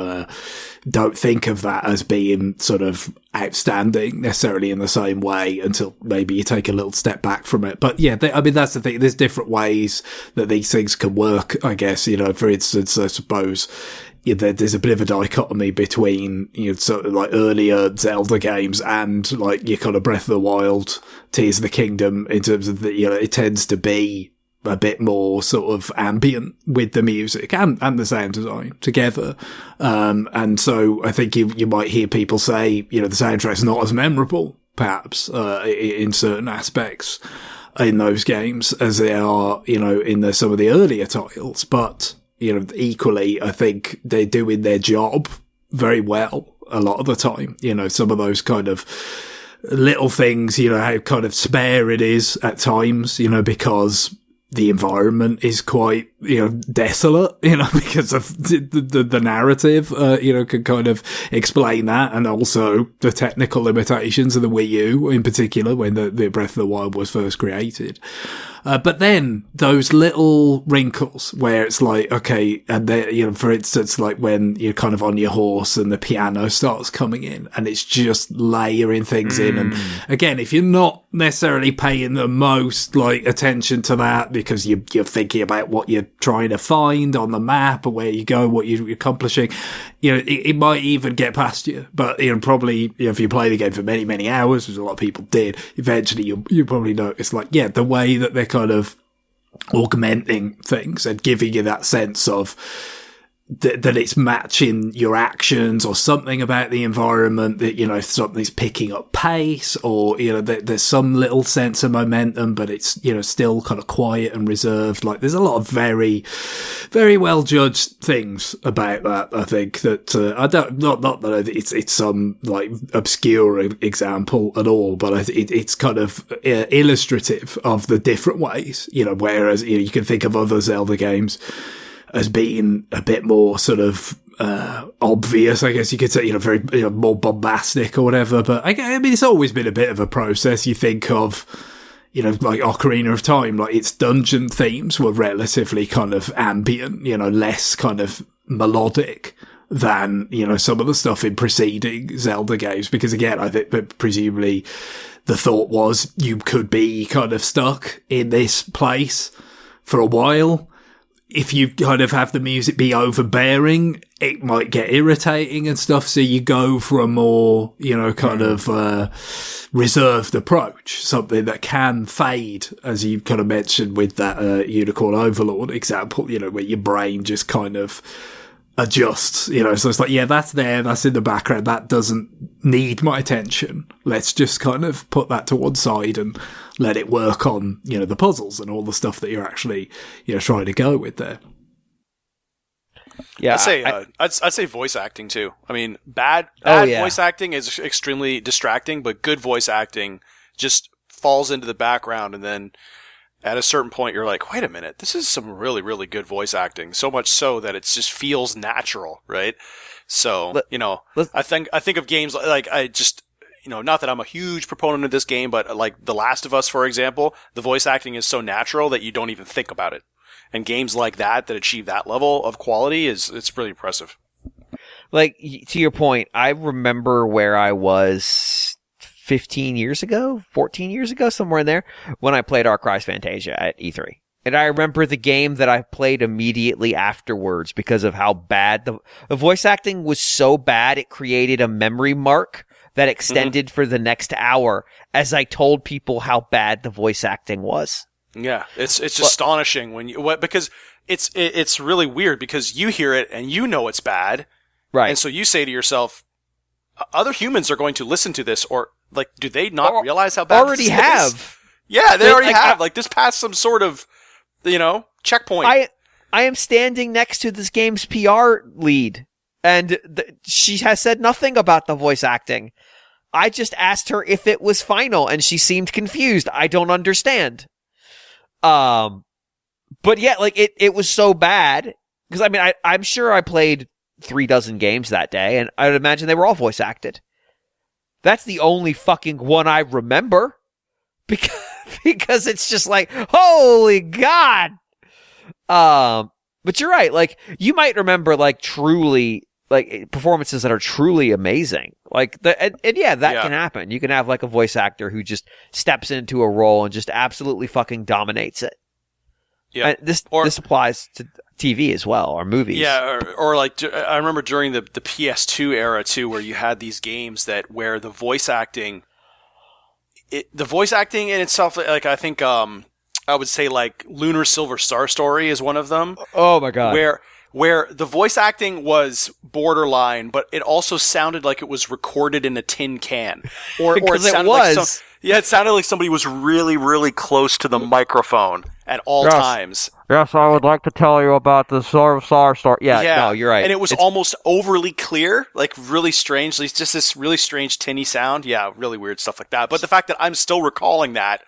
don't think of that as being sort of outstanding necessarily in the same way until maybe you take a little step back from it. But yeah, that's the thing. There's different ways that these things can work, I guess. For instance, I suppose there's a bit of a dichotomy between, sort of like earlier Zelda games and like your kind of Breath of the Wild, Tears of the Kingdom, in terms of it tends to be a bit more sort of ambient with the music and the sound design together. And so I think you might hear people say, the soundtrack's not as memorable, perhaps, in certain aspects in those games as they are, in some of the earlier titles. But, equally, I think they're doing their job very well a lot of the time. Some of those kind of little things, how kind of spare it is at times, because the environment is quite, desolate, because of the narrative, can kind of explain that. And also the technical limitations of the Wii U in particular when the Breath of the Wild was first created. But then those little wrinkles where it's like, okay, and then, for instance, like when you're kind of on your horse and the piano starts coming in and it's just layering things in. And again, if you're not necessarily paying the most like attention to that because you're thinking about what you're trying to find on the map or where you go, what you're accomplishing, it might even get past you. But, probably if you play the game for many, many hours, which a lot of people did, eventually you probably notice like, yeah, the way that they're kind of augmenting things and giving you that sense of that it's matching your actions or something about the environment that, if something's picking up pace or, there's some little sense of momentum, but it's, still kind of quiet and reserved. Like there's a lot of very, very well judged things about that. I think that, not that it's some like obscure example at all, but it's kind of illustrative of the different ways, whereas, you can think of other Zelda games as being a bit more sort of obvious, I guess you could say, very more bombastic or whatever. But I mean, it's always been a bit of a process. You think of, like Ocarina of Time, like its dungeon themes were relatively kind of ambient, less kind of melodic than, some of the stuff in preceding Zelda games. Because again, I think presumably the thought was you could be kind of stuck in this place for a while. If you kind of have the music be overbearing, it might get irritating and stuff. So you go for a more, kind of reserved approach, something that can fade, as you kind of mentioned with that Unicorn Overlord example, where your brain just kind of adjusts, so it's like, yeah, that's there, that's in the background, that doesn't need my attention. Let's just kind of put that to one side and let it work on, the puzzles and all the stuff that you're actually, trying to go with there. Yeah, I'd say voice acting too. I mean, bad voice acting is extremely distracting, but good voice acting just falls into the background, and then at a certain point, you're like, wait a minute, this is some really, really good voice acting. So much so that it just feels natural, right? So, I think of games like not that I'm a huge proponent of this game, but like The Last of Us, for example, the voice acting is so natural that you don't even think about it. And games like that achieve that level of quality it's really impressive. Like, to your point, I remember where I was 15 years ago, 14 years ago, somewhere in there, when I played Ark Rise Fantasia at E3. And I remember the game that I played immediately afterwards because of how bad the voice acting was. So bad, it created a memory mark that extended for the next hour as I told people how bad the voice acting was. Yeah, it's astonishing because it's really weird because you hear it and it's bad. Right. And so you say to yourself, other humans are going to listen to this, or like, do they not realize how bad already this have? Is? Yeah, they already have. Like, this passed some sort of, checkpoint. I am standing next to this game's PR lead, and she has said nothing about the voice acting. I just asked her if it was final, and she seemed confused. I don't understand. But yeah, like, it was so bad, because I mean, I'm sure I played 36 games that day, and I would imagine they were all voice acted. That's the only fucking one I remember, because it's just like, holy God. But you're right. Like, you might remember like truly, like, performances that are truly amazing. Like, that can happen. You can have like a voice actor who just steps into a role and just absolutely fucking dominates it. Yeah. This applies to TV as well, or movies. Yeah, or like, I remember during the PS2 era too, where you had these games where the voice acting in itself, like, I think, I would say like Lunar Silver Star Story is one of them. Oh my God. Where the voice acting was borderline, but it also sounded like it was recorded in a tin can. Or it sounded it sounded like somebody was really, really close to the microphone at all times. Yes, I would like to tell you about the Silver Star Story. Yeah, no, you're right. And it was almost overly clear, like really strange. It's just this really strange tinny sound. Yeah, really weird stuff like that. But the fact that I'm still recalling that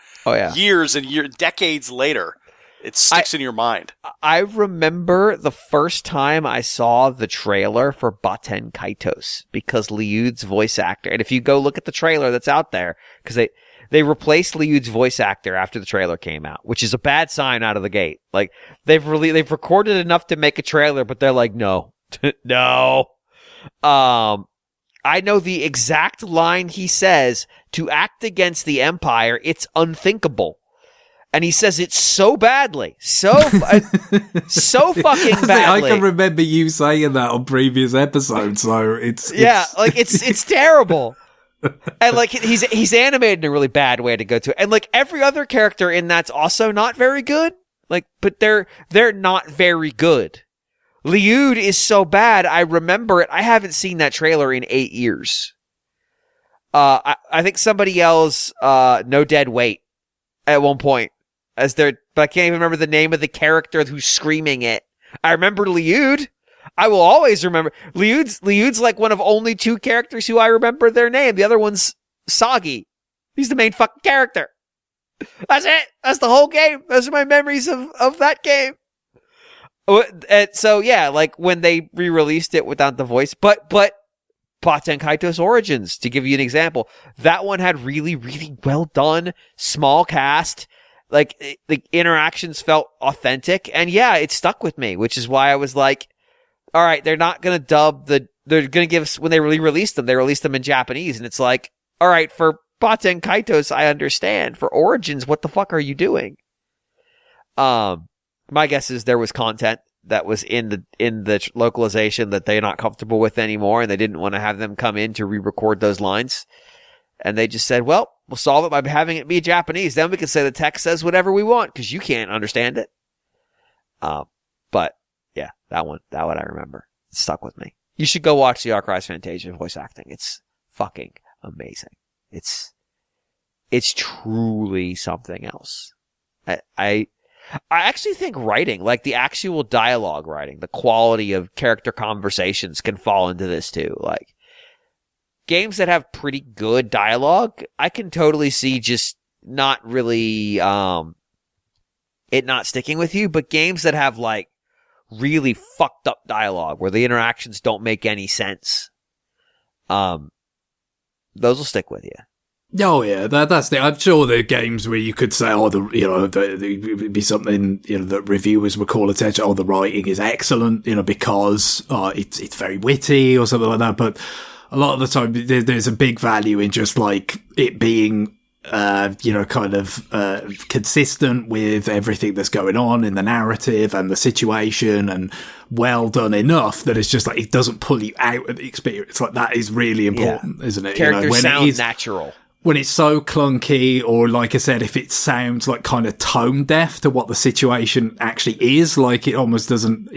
years and decades later, it sticks in your mind. I remember the first time I saw the trailer for Baten Kaitos, because Liud's voice actor, and if you go look at the trailer that's out there, because they replaced Liud's voice actor after the trailer came out, which is a bad sign out of the gate. Like, they've recorded enough to make a trailer, but they're like, no, no. I know the exact line he says: to act against the Empire, it's unthinkable. And he says it so badly, so fucking badly. I can remember you saying that on previous episodes, so it's like, it's terrible. And like, he's animated in a really bad way to go to it. And like, every other character in that's also not very good. Like, but they're not very good. Liud is so bad, I remember it. I haven't seen that trailer in 8 years. I think somebody else, No Dead Weight, at one point, but I can't even remember the name of the character who's screaming it. I remember Liud. I will always remember. Liud's like one of only 2 characters who I remember their name. The other one's Soggy. He's the main fucking character. That's it. That's the whole game. Those are my memories of that game. So yeah, like when they re-released it without the voice, but Baten Kaitos Origins, to give you an example, that one had really, really well done, small cast, like the interactions felt authentic, and yeah, it stuck with me, which is why I was like, all right, they're not gonna they're gonna give, when they released them, they released them in Japanese, and it's like, all right, for Baten Kaitos, I understand. For Origins, what the fuck are you doing? My guess is there was content that was in the localization that they're not comfortable with anymore, and they didn't want to have them come in to re-record those lines. And they just said, well, we'll solve it by having it be Japanese. Then we can say the text says whatever we want, because you can't understand it. But yeah, that one I remember. It stuck with me. You should go watch the Arc Rise Fantasia voice acting. It's fucking amazing. It's truly something else. I actually think writing, like the actual dialogue writing, the quality of character conversations can fall into this too. Like games that have pretty good dialogue, I can totally see just not really, it not sticking with you, but games that have like really fucked up dialogue where the interactions don't make any sense, those will stick with you. Oh yeah, that's the. I'm sure there are games where you could say, there would be something that reviewers would call attention. Oh, the writing is excellent, because it's very witty or something like that. But a lot of the time, there's a big value in just like it being, consistent with everything that's going on in the narrative and the situation, and well done enough that it's just like it doesn't pull you out of the experience. Like that is really important, isn't it? Characters sound natural. When it's so clunky, or like I said, if it sounds like kind of tone deaf to what the situation actually is, like it almost doesn't,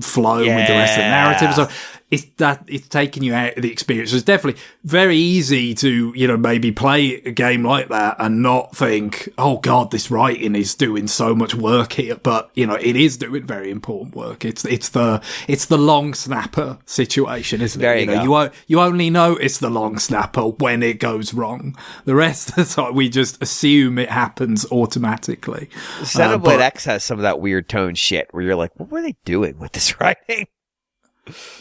flow with the rest of the narrative. So it's taking you out of the experience. It's definitely very easy to, maybe play a game like that and not think, oh God, this writing is doing so much work here. But, it is doing very important work. It's the long snapper situation, isn't it? You only notice the long snapper when it goes wrong. The rest of the time, we just assume it happens automatically. Xenoblade X has some of that weird tone shit where you're like, what were they doing with this writing?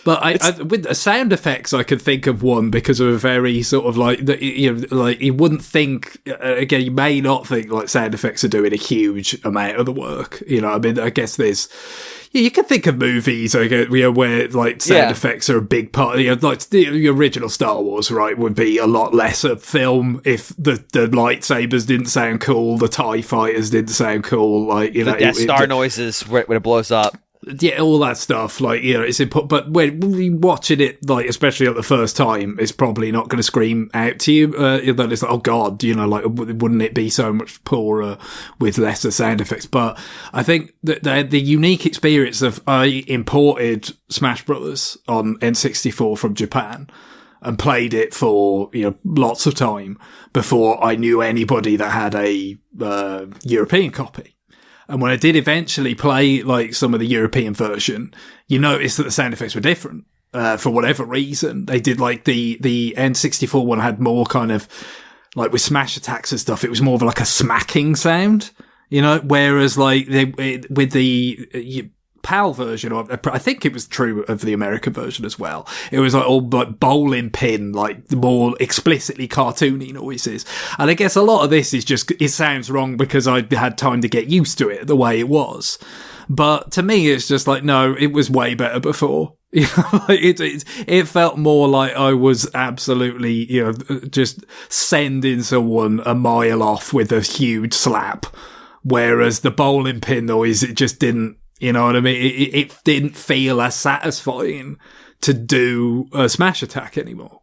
But I with the sound effects, I could think of one because of a very sort of like you wouldn't think, again, you may not think like sound effects are doing a huge amount of the work. I guess there's. You can think of movies, where like sound effects are a big part. Like the original Star Wars, right, would be a lot less of film if the lightsabers didn't sound cool, the TIE fighters didn't sound cool, like the Death Star noises when it blows up. Yeah, all that stuff, like, it's important. But when we watching it, like, especially at the first time, it's probably not going to scream out to you, that it's like, oh God, like, wouldn't it be so much poorer with lesser sound effects? But I think that the unique experience of, I imported Smash Brothers on N64 from Japan and played it for, lots of time before I knew anybody that had a, European copy. And when I did eventually play, like, some of the European version, you notice that the sound effects were different, for whatever reason. They did, like, the N64 one had more kind of, like, with smash attacks and stuff, it was more of like a smacking sound, whereas, like, with the PAL version, or I think it was true of the American version as well. It was like all like bowling pin, like the more explicitly cartoony noises. And I guess a lot of this is just, it sounds wrong because I had time to get used to it the way it was. But to me, it's just like, no, it was way better before. It felt more like I was absolutely, just sending someone a mile off with a huge slap. Whereas the bowling pin noise, it just didn't, you know what I mean? It didn't feel as satisfying to do a smash attack anymore.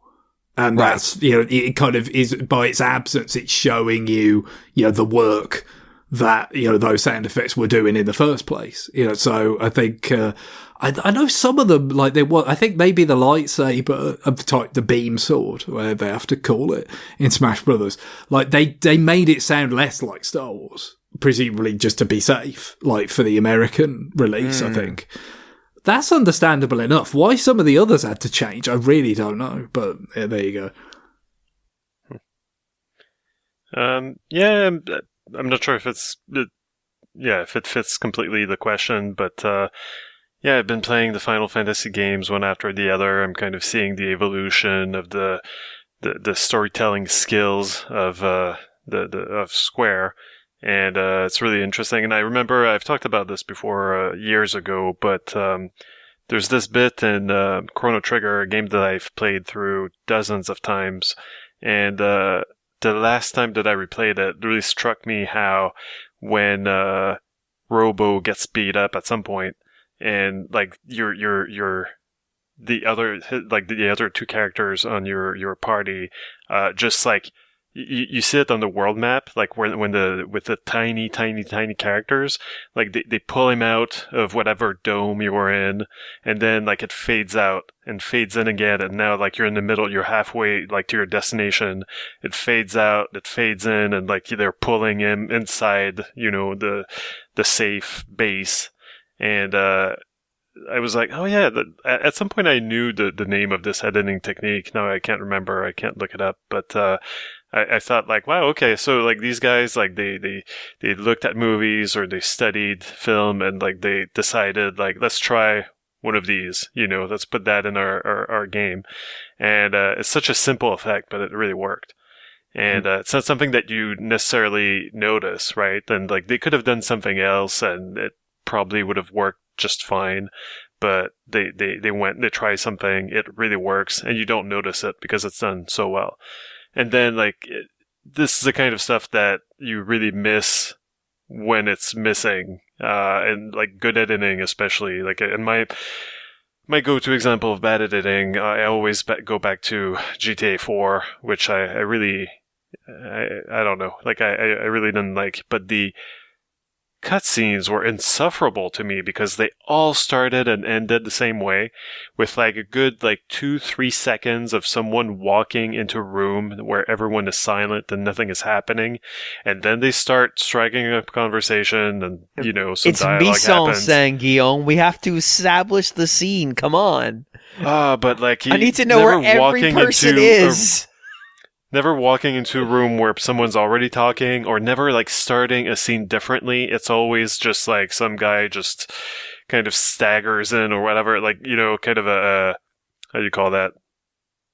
And that's, it kind of is, by its absence, it's showing you, the work that, those sound effects were doing in the first place. So I think, I know some of them, like I think maybe the lightsaber of type, the beam sword, where they have to call it in Smash Brothers, like they made it sound less like Star Wars. Presumably just to be safe, like for the American release, I think. That's understandable enough. Why some of the others had to change, I really don't know. But yeah, there you go. I'm not sure if if it fits completely the question, but Yeah, I've been playing the Final Fantasy games one after the other. I'm kind of seeing the evolution of the storytelling skills of of Square, and it's really interesting. And I remember I've talked about this before years ago, but there's this bit in Chrono Trigger, a game that I've played through dozens of times, and the last time that I replayed it really struck me how when Robo gets beat up at some point, and like the other two characters on your party, just like you see it on the world map, like with the tiny characters, like they pull him out of whatever dome you were in, and then like it fades out and fades in again, and now like you're in the middle, you're halfway like to your destination. It fades out, it fades in, and like they're pulling him inside, the safe base, and I was like, oh yeah, at some point I knew the name of this editing technique. Now I can't remember, I can't look it up, but I thought like, wow, okay, so like these guys, like they looked at movies or they studied film, and like they decided like, let's try one of these, let's put that in our game. And it's such a simple effect, but it really worked. And it's not something that you necessarily notice, right? And like they could have done something else and it probably would have worked just fine, but they try something, it really works, and you don't notice it because it's done so well. And then like this is the kind of stuff that you really miss when it's missing, and like good editing especially. Like, and my go-to example of bad editing, I always go back to GTA 4, which I really I don't know, like I really didn't like, but the cutscenes were insufferable to me because they all started and ended the same way, with like a good like 2-3 seconds of someone walking into a room where everyone is silent and nothing is happening, and then they start striking up conversation, and some dialogue happens. It's mise-en-scène, Guillaume. We have to establish the scene. Come on. But like I need to know where every person is. Never walking into a room where someone's already talking, or never like starting a scene differently. It's always just like some guy just kind of staggers in or whatever, like, kind of a, how do you call that?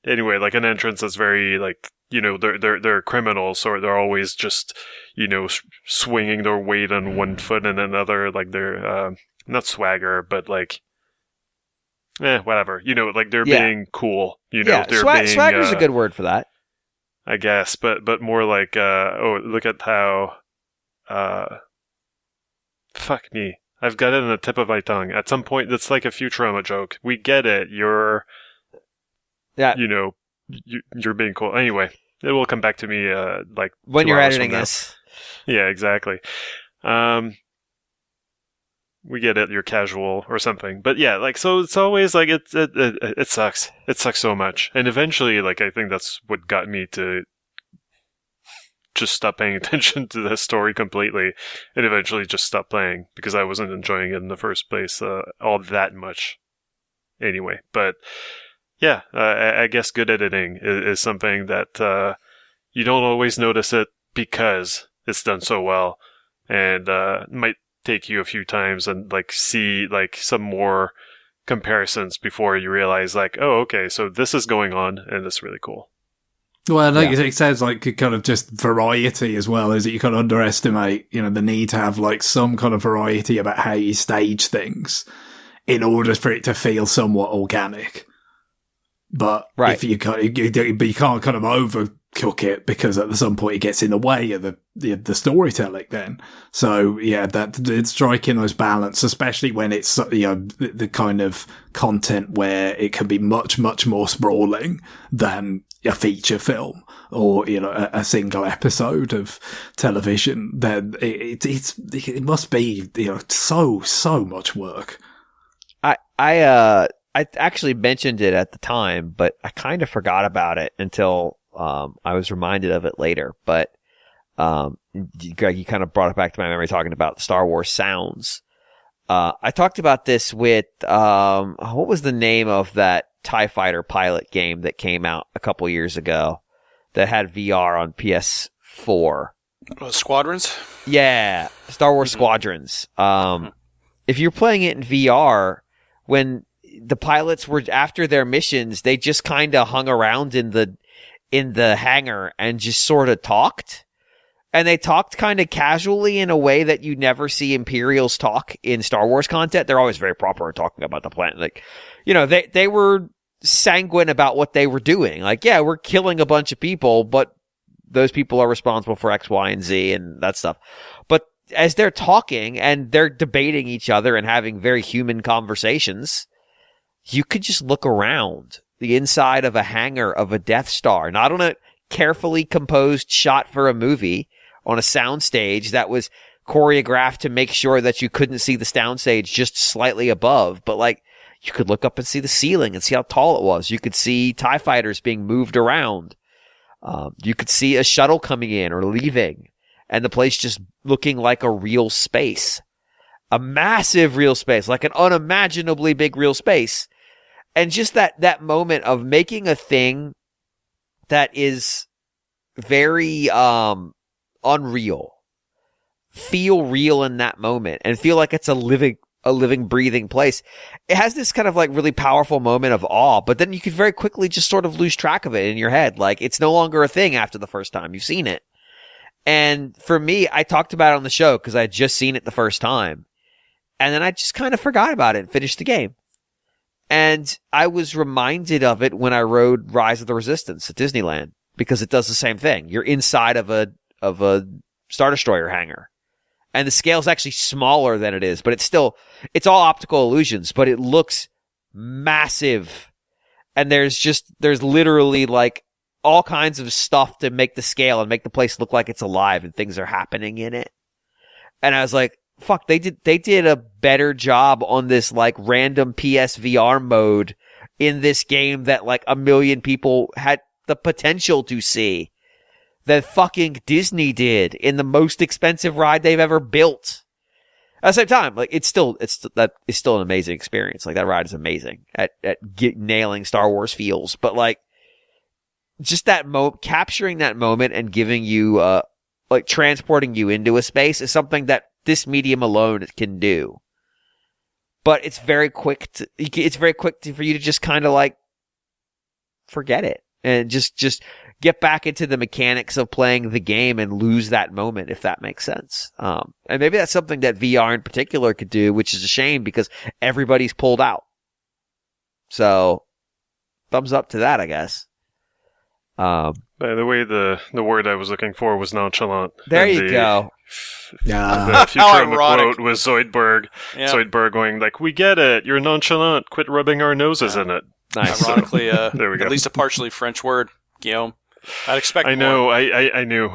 Anyway, like an entrance that's very like, they're criminals, or they're always just, swinging their weight on one foot and another, like they're, not swagger, but like, whatever, like they're being cool, they're being, swagger's a good word for that. I guess, but more like, look at how, fuck me. I've got it on the tip of my tongue. At some point, that's like a Futurama joke. We get it. You're being cool. Anyway, it will come back to me, like when you're editing this. Yeah, exactly. We get it. You're casual or something, but yeah, like, so it's always like it sucks. It sucks so much, and eventually, like, I think that's what got me to just stop paying attention to the story completely, and eventually just stop playing because I wasn't enjoying it in the first place all that much. Anyway, but yeah, I guess good editing is something that you don't always notice it because it's done so well, and might take you a few times and like see like some more comparisons before you realize like, oh, okay, so this is going on and it's really cool. Well, like it sounds like kind of just variety as well, is that you kind of underestimate, the need to have like some kind of variety about how you stage things in order for it to feel somewhat organic. But if you can't kind of overcook it because at some point it gets in the way of the storytelling then. So yeah, that it's striking those balance, especially when it's, the kind of content where it can be much, much more sprawling than a feature film or, a single episode of television. Then it must be, so much work. I actually mentioned it at the time, but I kind of forgot about it until I was reminded of it later. But Greg, you kind of brought it back to my memory talking about Star Wars sounds. I talked about this with what was the name of that TIE Fighter pilot game that came out a couple years ago that had VR on PS4? Squadrons? Yeah, Star Wars Squadrons. If you're playing it in VR, when the pilots were after their missions, they just kind of hung around in the hangar and just sort of talked. And they talked kind of casually in a way that you never see Imperials talk in Star Wars content. They're always very proper in talking about the planet. Like, you know, they were sanguine about what they were doing. Like, yeah, we're killing a bunch of people, but those people are responsible for X, Y, and Z and that stuff. But as they're talking and they're debating each other and having very human conversations, you could just look around the inside of a hangar of a Death Star, not on a carefully composed shot for a movie, on a soundstage that was choreographed to make sure that you couldn't see the soundstage just slightly above, but like you could look up and see the ceiling and see how tall it was. You could see TIE fighters being moved around. You could see a shuttle coming in or leaving, and the place just looking like a real space, a massive real space, like an unimaginably big real space. And just that moment of making a thing that is very, unreal, feel real in that moment and feel like it's a living, breathing place. It has this kind of like really powerful moment of awe, but then you could very quickly just sort of lose track of it in your head. Like it's no longer a thing after the first time you've seen it. And for me, I talked about it on the show because I had just seen it the first time. And then I just kind of forgot about it and finished the game. And I was reminded of it when I rode Rise of the Resistance at Disneyland because it does the same thing. You're inside of a Star Destroyer hangar. And the scale's actually smaller than it is, but it's all optical illusions, but it looks massive. And there's literally like all kinds of stuff to make the scale and make the place look like it's alive and things are happening in it. And I was like, fuck, they did a better job on this like random PSVR mode in this game that like 1 million people had the potential to see that fucking Disney did in the most expensive ride they've ever built. At the same time, like it's still an amazing experience. Like that ride is amazing at nailing Star Wars feels, but like just that capturing that moment and giving you like transporting you into a space is something that this medium alone can do. But it's very quick for you to just kind of like forget it and just get back into the mechanics of playing the game and lose that moment, if that makes sense. And maybe that's something that VR in particular could do, which is a shame because everybody's pulled out. So thumbs up to that, I guess. By the way, the word I was looking for was nonchalant. There you go. The future on the quote was Zoidberg. Yeah. Zoidberg going like, "We get it. You're nonchalant. Quit rubbing our noses in it." Nice. Ironically, there we go. At least a partially French word, Guillaume. I'd expect. I know. More. I knew.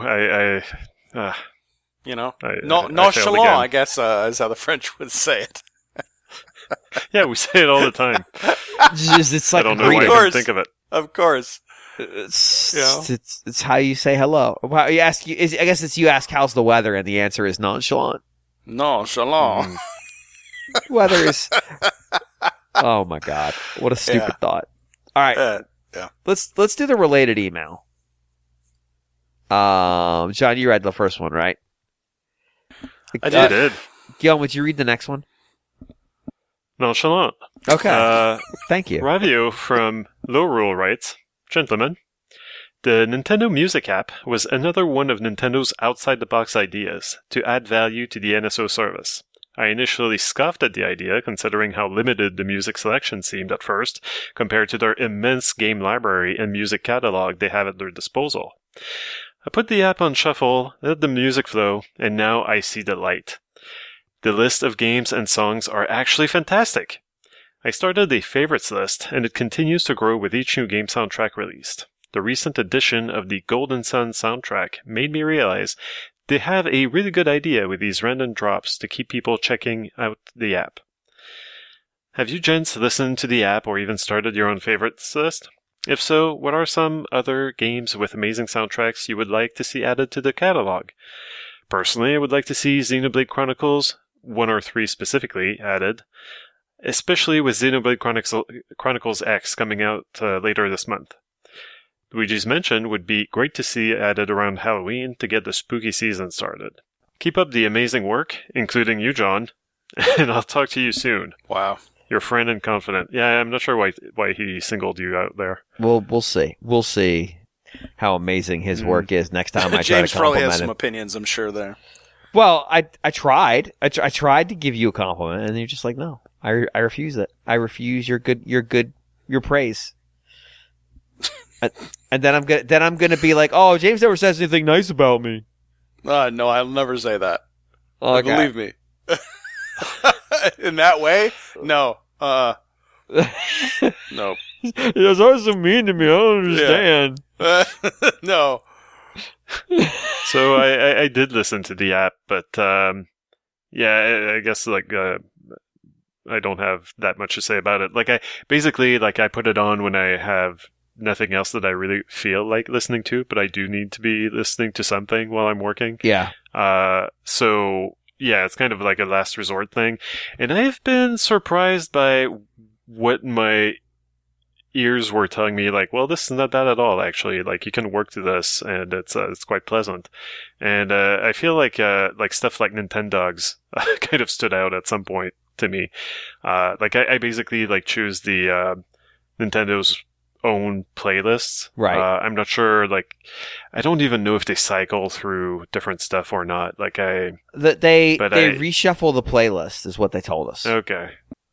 Nonchalant. I guess is how the French would say it. Yeah, we say it all the time. It's like I don't know why I didn't think of it. Of course. It's how you say hello. I guess it's you ask how's the weather, and the answer is nonchalant. Nonchalant. Weather is. Oh my god! What a stupid thought. All right, let's do the related email. John, you read the first one, right? I did. Guillaume, would you read the next one? Nonchalant. Okay. Thank you. Ravio from Low Rule writes, "Gentlemen, the Nintendo Music app was another one of Nintendo's outside-the-box ideas to add value to the NSO service. I initially scoffed at the idea, considering how limited the music selection seemed at first, compared to their immense game library and music catalog they have at their disposal. I put the app on shuffle, let the music flow, and now I see the light. The list of games and songs are actually fantastic. I started a favorites list, and it continues to grow with each new game soundtrack released. The recent addition of the Golden Sun soundtrack made me realize they have a really good idea with these random drops to keep people checking out the app. Have you gents listened to the app or even started your own favorites list? If so, what are some other games with amazing soundtracks you would like to see added to the catalog? Personally, I would like to see Xenoblade Chronicles 1 or 3 specifically added, especially with Xenoblade Chronicles X coming out later this month. Luigi's Mansion would be great to see added around Halloween to get the spooky season started. Keep up the amazing work, including you, John, and I'll talk to you soon." Wow. Your friend and confidant. Yeah, I'm not sure why he singled you out there. Well, we'll see. We'll see how amazing his work is next time I try to James probably compliment has some him. opinions, I'm sure, there. Well, I tried. I tried to give you a compliment, and you're just like, no, I refuse it. I refuse your praise. And then I'm gonna be like, oh, James never says anything nice about me. No, I'll never say that. Okay. Believe me. In that way? No. No. That's always so mean to me. I don't understand. Yeah. No. So I did listen to the app, but I guess like I don't have that much to say about it. Like I put it on when I have nothing else that I really feel like listening to, but I do need to be listening to something while I'm working. Yeah. So yeah, it's kind of like a last resort thing. And I've been surprised by what my ears were telling me, like, well, this is not bad at all, actually. Like, you can work to this, and it's quite pleasant. And I feel like stuff like Nintendogs kind of stood out at some point to me. Like, I basically, like, choose the Nintendo's own playlists. Right. I'm not sure, like, I don't even know if they cycle through different stuff or not. Like, they reshuffle the playlist is what they told us. Okay.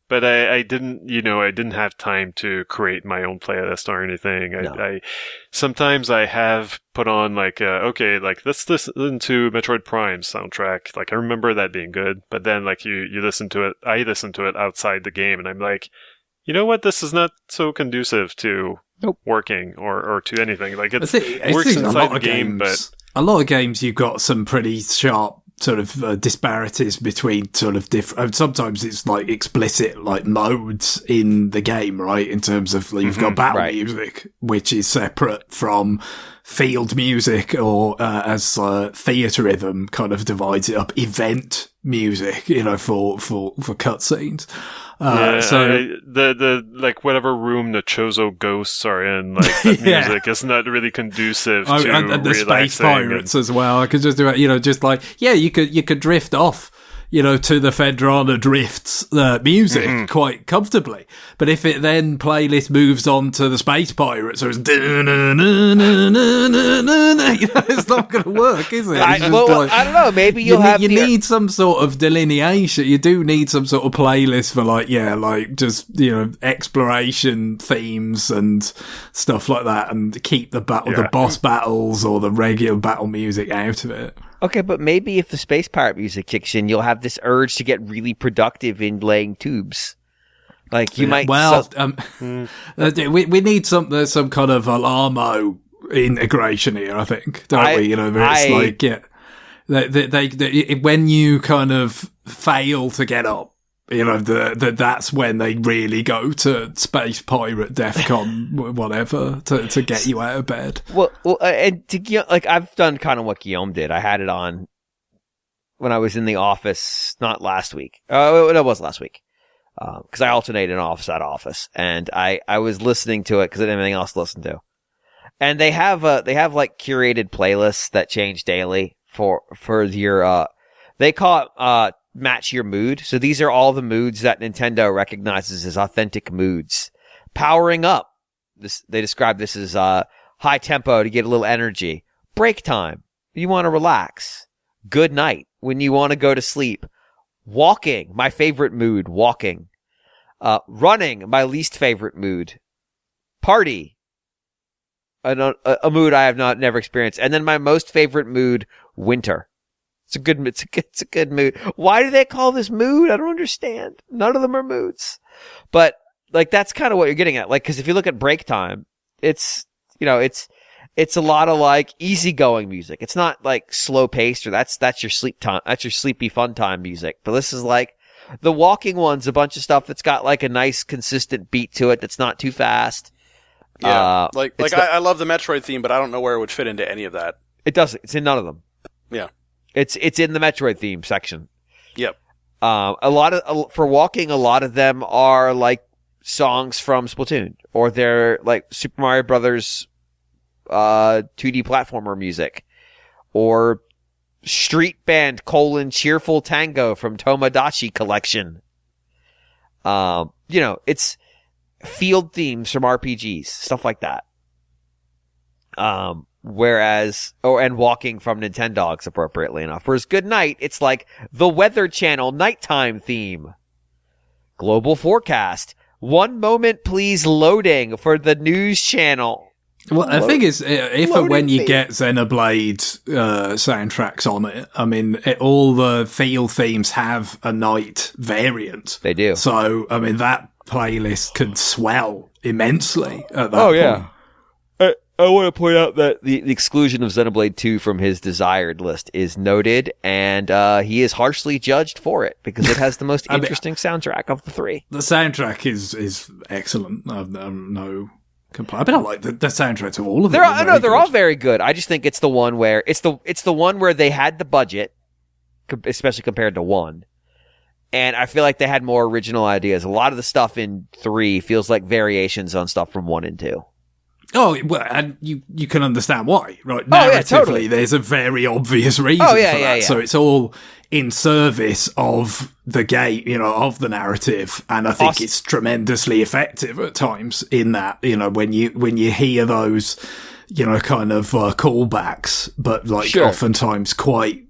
But I didn't have time to create my own playlist or anything. No. Sometimes I have put on like, let's listen to Metroid Prime's soundtrack. Like, I remember that being good, but then like you listen to it, I listen to it outside the game, and I'm like, you know what? This is not so conducive to working or to anything. Like, it works inside the game, but a lot of games you've got some pretty sharp sort of disparities between sort of different. Sometimes it's like explicit like modes in the game, right? In terms of you've got battle music, which is separate from field music, or as Theaterism kind of divides it up, event music, for cutscenes. The like whatever room the Chozo ghosts are in, like that music is not really conducive to and the space pirates and as well. I could just do it, just like you could drift off, to the Fedrana Drifts music quite comfortably. But if it then playlist moves on to the space pirates, or it's it's not going to work, is it? I don't know. Maybe you need some sort of delineation. You do need some sort of playlist for exploration themes and stuff like that, and keep the boss battles or the regular battle music out of it. Okay, but maybe if the space pirate music kicks in, you'll have this urge to get really productive in laying tubes. Like you might. Well, we need some kind of Alamo integration here, I think, don't we? When you kind of fail to get up, that's when they really go to space pirate DEFCON whatever to get you out of bed. Well, and I've done kind of what Guillaume did. I had it on when I was in the office, not last week. It was last week, because I alternated office at office, and I was listening to it because I didn't have anything else to listen to. And they have like curated playlists that change daily for your they call it match your mood. So these are all the moods that Nintendo recognizes as authentic moods. Powering up. They describe this as high tempo to get a little energy. Break time. You want to relax. Good night. When you want to go to sleep. Walking. My favorite mood. Walking. Running. My least favorite mood. Party. A mood I have never experienced. And then my most favorite mood. Winter. It's a good mood. Why do they call this mood? I don't understand. None of them are moods. But like that's kind of what you're getting at. Like, because if you look at break time, it's it's a lot of like easygoing music. It's not like slow paced or that's your sleep time. That's your sleepy fun time music. But this is like the walking one's a bunch of stuff that's got like a nice consistent beat to it. That's not too fast. Yeah, I love the Metroid theme, but I don't know where it would fit into any of that. It doesn't. It's in none of them. Yeah. It's in the Metroid theme section. Yep. For walking, a lot of them are like songs from Splatoon, or they're like Super Mario Brothers 2D platformer music, or Street Band : Cheerful Tango from Tomodachi Collection. It's field themes from RPGs, stuff like that. And walking from Nintendogs appropriately enough. Whereas Good Night, it's like the Weather Channel nighttime theme. Global forecast. 1 moment please loading for the news channel. Well, the thing is, if and when you get Xenoblade soundtracks on it, I mean, all the field themes have a night variant. They do. So, I mean, that playlist could swell immensely at that point. Yeah. I want to point out that the exclusion of Xenoblade 2 from his desired list is noted, and he is harshly judged for it because it has the most interesting soundtrack of the 3. The soundtrack is excellent. No complaint. I like the soundtracks of all of them. They're all very good. I just think it's the one where it's the one where they had the budget, especially compared to 1. And I feel like they had more original ideas. A lot of the stuff in 3 feels like variations on stuff from 1 and 2. Oh, well, and you can understand why, right? Narratively, totally. There's a very obvious reason for that. Yeah. So it's all in service of the game, of the narrative. And I think it's tremendously effective at times in that, when you hear those, kind of callbacks, but oftentimes quite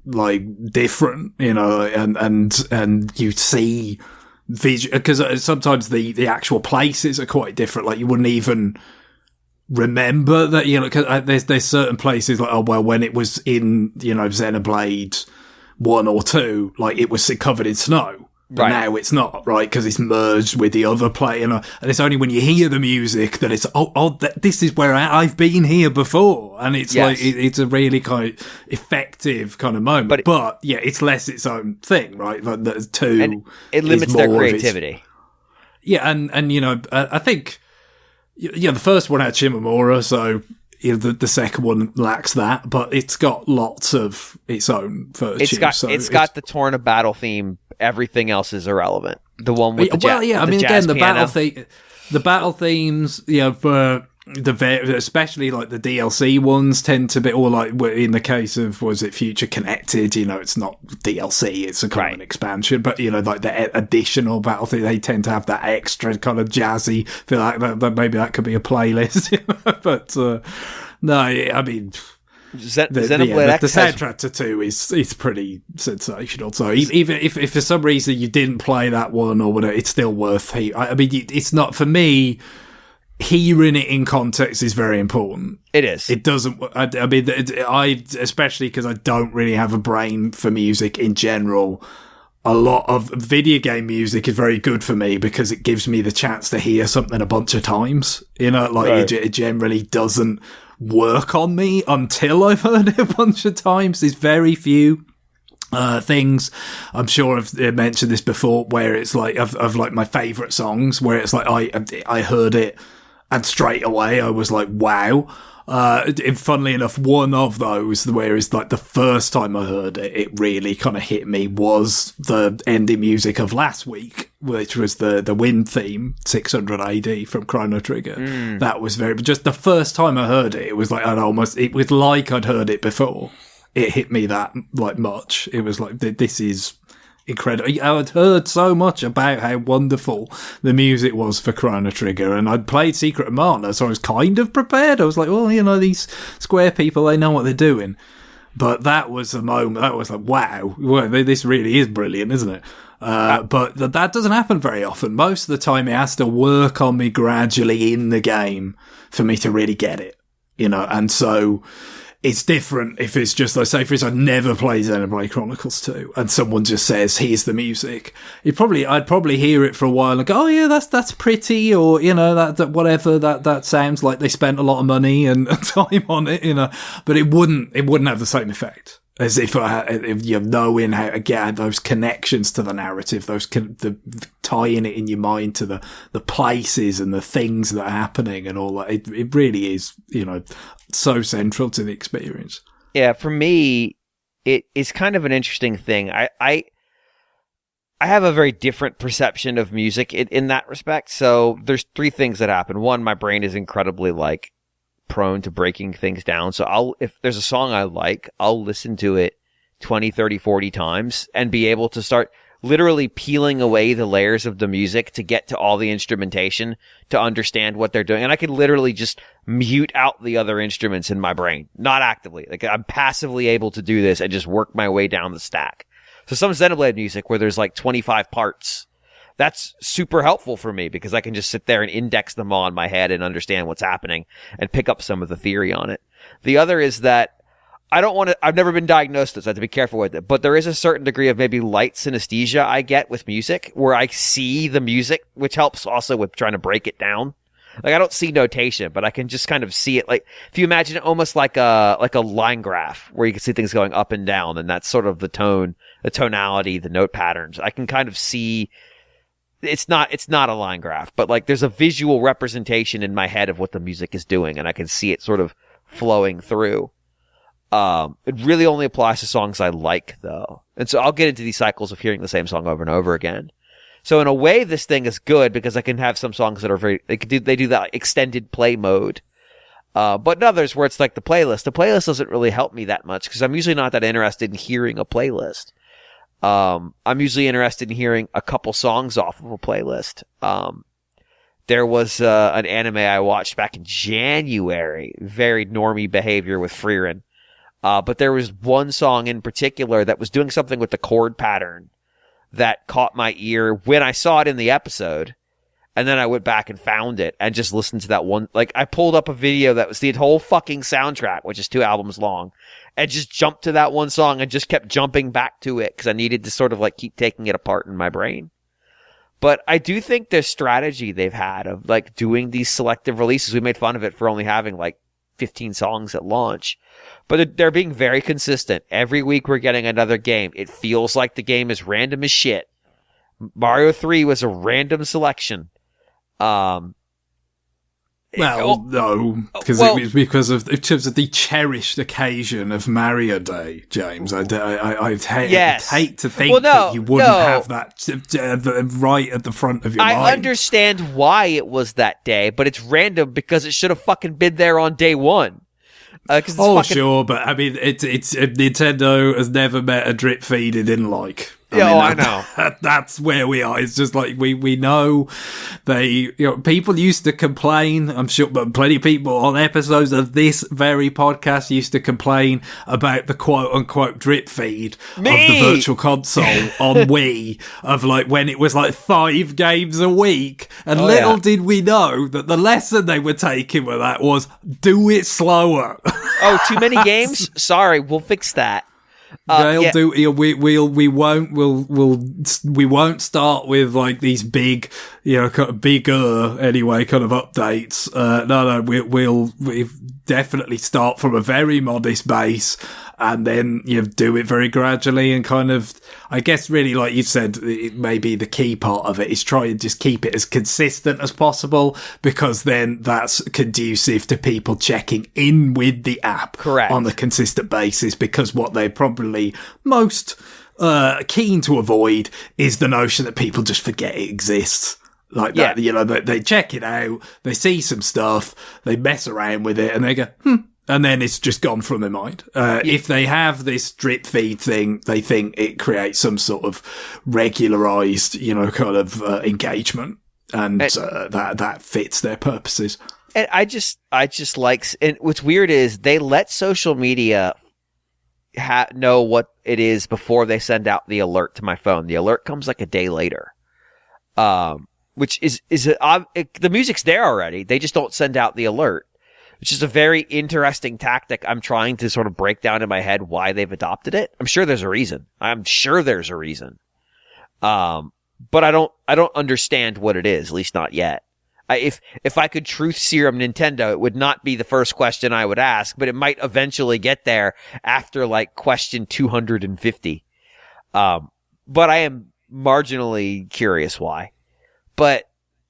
different, and you see visual, because sometimes the actual places are quite different. Like you wouldn't even remember that, because there's certain places when it was in, Xenoblade 1 or 2, it was covered in snow. But now it's not, right? Because it's merged with the other play, and it's only when you hear the music that it's, this is where I've been here before. And it's it's a really kind of effective kind of moment. But it's less its own thing, right? Like the 2. And it limits their creativity. I think, the first one had Shimomura, so the second one lacks that, but it's got lots of its own virtues. It's got the Torn of Battle theme. Everything else is irrelevant. The one with the jazz. The battle themes, for especially the DLC ones tend to be, or in the case of, was it Future Connected, it's not DLC, it's a kind of an expansion, but the additional battle theme, they tend to have that extra kind of jazzy feel, that maybe that could be a playlist. But no, I mean, Xenoblade X the soundtrack to 2 is pretty sensational. So even if for some reason you didn't play that one or whatever, it's still worth. I mean, it's not, for me. Hearing it in context is very important. It is. It doesn't. I mean, especially because I don't really have a brain for music in general. A lot of video game music is very good for me because it gives me the chance to hear something a bunch of times. It generally doesn't work on me until I've heard it a bunch of times. There's very few things, I'm sure I've mentioned this before, where it's of my favourite songs, where it's I heard it and straight away I was like, wow. And funnily enough, one of those, where it's the first time I heard it, it really kind of hit me, was the ending music of last week, which was the Wind theme, 600 AD from Chrono Trigger. That was just the first time I heard it, it was it was like I'd heard it before. It hit me that much. It was this is incredible. I had heard so much about how wonderful the music was for Chrono Trigger, and I'd played Secret of Mana, so I was kind of prepared. I was like, well, these Square people, they know what they're doing. But that was a moment that was like, wow, this really is brilliant, isn't it? But that doesn't happen very often. Most of the time it has to work on me gradually in the game for me to really get it, and so it's different if it's just, say, for instance, I'd never played Xenoblade Chronicles 2, and someone just says, here's the music. I'd probably hear it for a while and go, oh yeah, that's pretty, or, that whatever, that sounds like they spent a lot of money and time on it, but it wouldn't have the same effect as if you're knowing how to get those connections to the narrative, the tying it in your mind to the places and the things that are happening and all that. It really is, so central to the experience. Yeah, for me, it is kind of an interesting thing. I have a very different perception of music in that respect. So there's 3 things that happen. One, my brain is incredibly prone to breaking things down. So if there's a song I like, I'll listen to it 20, 30, 40 times and be able to start literally peeling away the layers of the music to get to all the instrumentation to understand what they're doing. And I can literally just mute out the other instruments in my brain, not actively. Like, I'm passively able to do this and just work my way down the stack. So some Xenoblade music where there's like 25 parts, that's super helpful for me because I can just sit there and index them all in my head and understand what's happening and pick up some of the theory on it. The other is that I've never been diagnosed with this, so I have to be careful with it, but there is a certain degree of maybe light synesthesia I get with music where I see the music, which helps also with trying to break it down. Like, I don't see notation, but I can just kind of see it. Like, if you imagine it almost like a line graph where you can see things going up and down, and that's sort of the tone, the tonality, the note patterns. I can kind of see. It's not a line graph, but like there's a visual representation in my head of what the music is doing, and I can see it sort of flowing through. It really only applies to songs I like, though. And so I'll get into these cycles of hearing the same song over and over again. So in a way, this thing is good because I can have some songs that are they do that extended play mode. But in others where it's like the playlist doesn't really help me that much because I'm usually not that interested in hearing a playlist. I'm usually interested in hearing a couple songs off of a playlist. There was an anime I watched back in January, very normie behavior with Frieren. But there was one song in particular that was doing something with the chord pattern that caught my ear when I saw it in the episode. And then I went back and found it and just listened to that one. Like, I pulled up a video that was the whole fucking soundtrack, which is 2 albums long, and just jumped to that one song and just kept jumping back to it because I needed to sort of like keep taking it apart in my brain. But I do think the strategy they've had of like doing these selective releases, we made fun of it for only having like 15 songs at launch, but they're being very consistent. Every week we're getting another game. It feels like the game is random as shit. Mario 3 was a random selection. No, because it was because of in terms of the cherished occasion of Mario Day, James. I'd hate to think that you wouldn't have that right at the front of your mind. I understand why it was that day, but it's random because it should have fucking been there on day one. Sure, but I mean, it's Nintendo has never met a drip feed it didn't like. I know. That's where we are. It's just like we know people used to complain. I'm sure, but plenty of people on episodes of this very podcast used to complain about the quote unquote drip feed of the Virtual Console on Wii, of like when it was like 5 games a week. And little did we know that the lesson they were taking with that was do it slower. Oh, too many games? Sorry, we'll fix that. We won't start with like these big, kind of bigger anyway kind of updates. We'll definitely start from a very modest base and then do it very gradually and kind of, I guess really like you said, it may be the key part of it is try and just keep it as consistent as possible because then that's conducive to people checking in with the app on a consistent basis, because what they're probably most keen to avoid is the notion that people just forget it exists. Like that, they check it out, they see some stuff, they mess around with it and they go, and then it's just gone from their mind. If they have this drip feed thing, they think it creates some sort of regularized, kind of engagement, and that fits their purposes. And I just like, and what's weird is they let social media know what it is before they send out the alert to my phone. The alert comes like a day later. Which is the music's there already. They just don't send out the alert, which is a very interesting tactic. I'm trying to sort of break down in my head why they've adopted it. I'm sure there's a reason. But I don't understand what it is, at least not yet. If I could truth serum Nintendo, it would not be the first question I would ask, but it might eventually get there after like question 250. But I am marginally curious why. But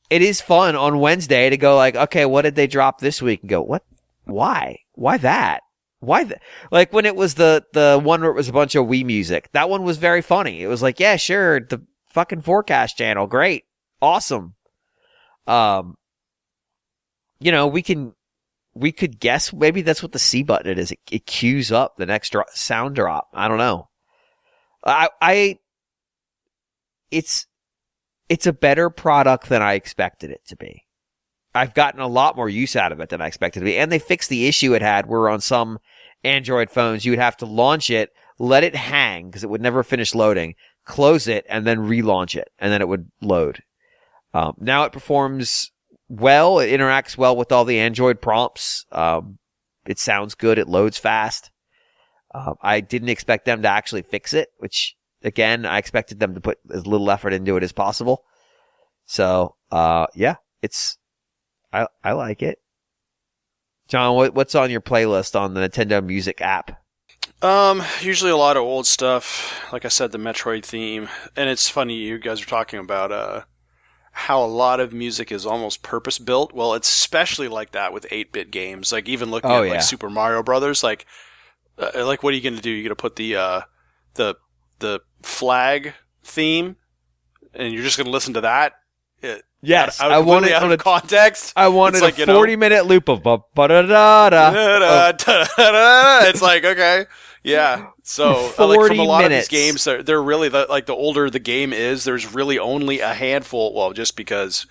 it is fun on Wednesday to go like, okay, what did they drop this week? And go, what? Why? Why that? Why that? Like when it was the one where it was a bunch of Wii music, that one was very funny. It was like, yeah, sure, the fucking forecast channel, great, awesome. We could guess maybe that's what the C button is. It cues up the next sound drop. I don't know. it's a better product than I expected it to be. I've gotten a lot more use out of it than I expected to be. And they fixed the issue it had where on some Android phones, you would have to launch it, let it hang because it would never finish loading, close it, and then relaunch it, and then it would load. Now it performs well. It interacts well with all the Android prompts. It sounds good. It loads fast. I didn't expect them to actually fix it, which, again, I expected them to put as little effort into it as possible. So, yeah, I like it. John, what's on your playlist on the Nintendo Music app? Usually a lot of old stuff. Like I said, the Metroid theme. And it's funny, you guys are talking about, how a lot of music is almost purpose-built. Well, it's especially like that with 8-bit games. Like, even looking at, like, Super Mario Brothers, like, what are you going to do? You're going to put the flag theme, and you're just going to listen to that? Yes, I want it out of context. I wanted like, a 40-minute loop of ba-da-da-da. It's like, okay, yeah. So, 40 like, from a lot minutes. of these games, they're really the older the game is, there's really only a handful. Well, just because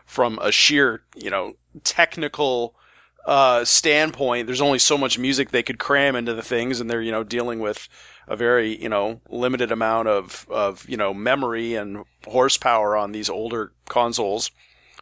from a sheer, technical standpoint, there's only so much music they could cram into the things, and they're dealing with a very limited amount of memory and horsepower on these older consoles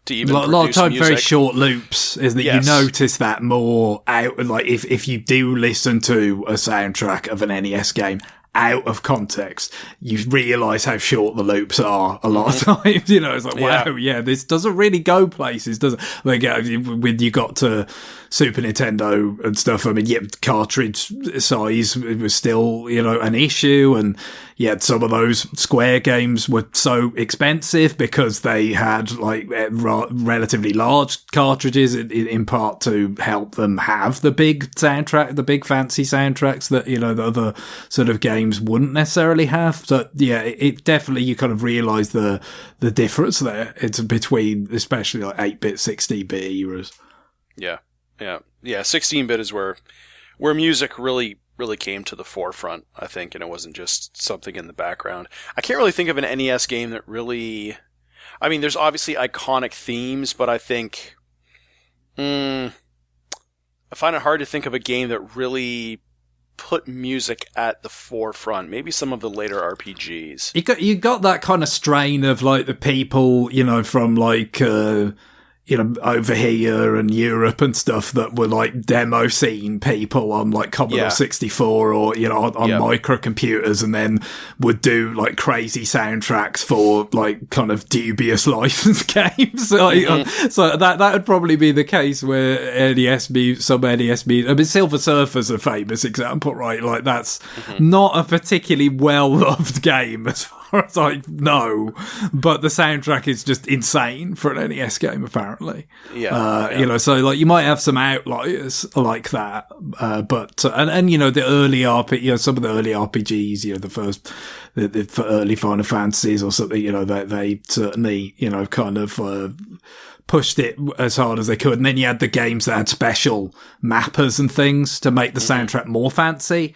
to even produce a lot of time music. very short loops, isn't it? Yes. You notice that more out, like if you do listen to a soundtrack of an NES game out of context, you realise how short the loops are a lot of times. It's like, wow, yeah, this doesn't really go places, does it? Like, when you got to Super Nintendo and stuff, I mean, yeah, cartridge size was still, an issue, and yeah, some of those Square games were so expensive because they had like relatively large cartridges in part to help them have the big soundtrack, the big fancy soundtracks that, the other sort of games wouldn't necessarily have. So yeah, it definitely, you kind of realize the difference there. It's between, especially like 8-bit, 16-bit eras. Yeah. 16-bit is where music really came to the forefront, I think, and it wasn't just something in the background. I can't really think of an NES game that really... I mean, there's obviously iconic themes, but I think... I find it hard to think of a game that really put music at the forefront. Maybe some of the later RPGs. You got that kind of strain of, like, the people, from, like... over here and Europe and stuff that were like demo scene people on like Commodore 64 or, on microcomputers, and then would do like crazy soundtracks for like kind of dubious licensed games. So that would probably be the case where some NES music, I mean, Silver Surfer's a famous example, right? Like that's not a particularly well-loved game as far as I know, but the soundtrack is just insane for an NES game, apparently. So like you might have some outliers like that, but and the early some of the early RPGs, the early Final Fantasies or something, they certainly kind of pushed it as hard as they could, and then you had the games that had special mappers and things to make the soundtrack more fancy.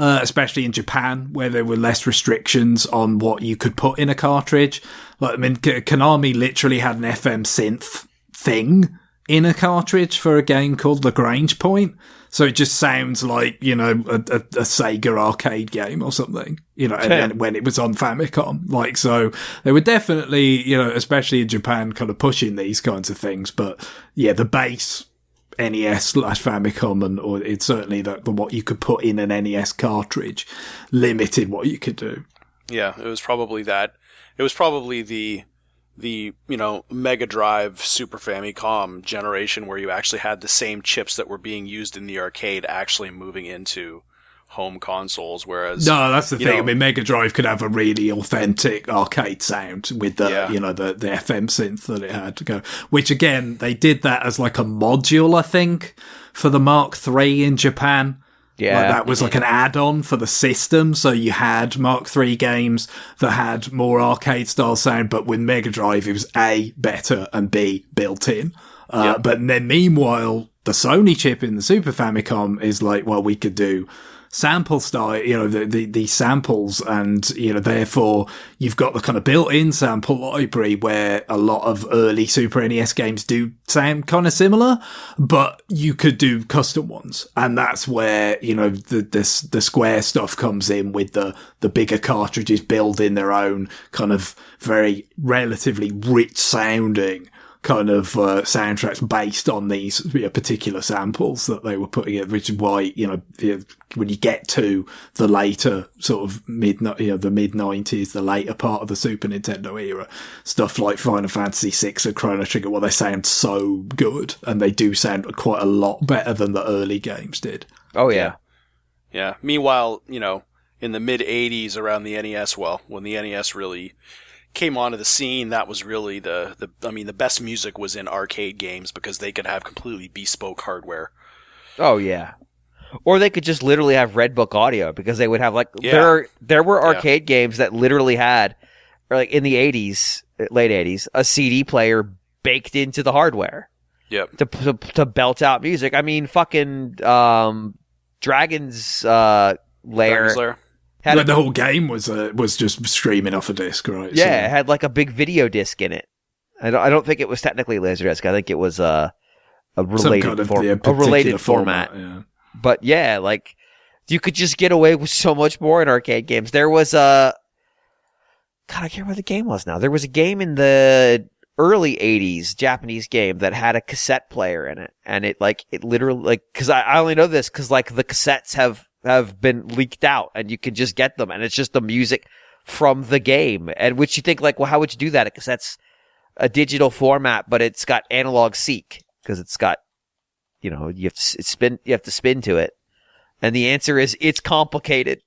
Especially in Japan, where there were less restrictions on what you could put in a cartridge. Like, I mean, Konami literally had an FM synth thing in a cartridge for a game called Lagrange Point. So it just sounds like, a Sega arcade game or something, and when it was on Famicom. Like, so they were definitely, especially in Japan, kind of pushing these kinds of things. But yeah, the base NES/Famicom, or it's certainly what you could put in an NES cartridge limited what you could do. Yeah, it was probably that. It was probably the Mega Drive, Super Famicom generation where you actually had the same chips that were being used in the arcade actually moving into home consoles, whereas no, that's the thing. I mean, Mega Drive could have a really authentic arcade sound with the the FM synth that it had to go. Which again, they did that as like a module, I think, for the Mark III in Japan. Yeah, like that was like an add-on for the system. So you had Mark III games that had more arcade style sound, but with Mega Drive, it was A, better, and B, built in. But then meanwhile, the Sony chip in the Super Famicom is like, well, we could do sample style, the samples, and, therefore you've got the kind of built-in sample library where a lot of early Super NES games do sound kind of similar, but you could do custom ones. And that's where, the Square stuff comes in with the bigger cartridges building their own kind of very relatively rich sounding kind of soundtracks based on these particular samples that they were putting in, which is why, when you get to the later sort of the mid 90s, the later part of the Super Nintendo era, stuff like Final Fantasy VI and Chrono Trigger, well, they sound so good, and they do sound quite a lot better than the early games did. Oh, yeah. Yeah. Meanwhile, in the mid 80s around the NES, when the NES really came onto the scene, that was really the best music was in arcade games because they could have completely bespoke hardware. Oh yeah. Or they could just literally have Red Book audio because they would have there were arcade games that literally had, or like in the 80s, late 80s, a CD player baked into the hardware. Yep. To belt out music. I mean, fucking Dragon's Lair. The whole game was just streaming off a disc, right? Yeah, so. It had like a big video disc in it. I don't think it was technically Laserdisc. I think it was a related format. Yeah. But yeah, like you could just get away with so much more in arcade games. There was I can't remember what the game was now. There was a game in the early 80s, Japanese game, that had a cassette player in it, and it literally because I only know this because like the cassettes have been leaked out and you can just get them, and it's just the music from the game, and which you think like, well, how would you do that? Because that's a digital format, but it's got analog seek because it's got, you have to spin to it, and the answer is it's complicated.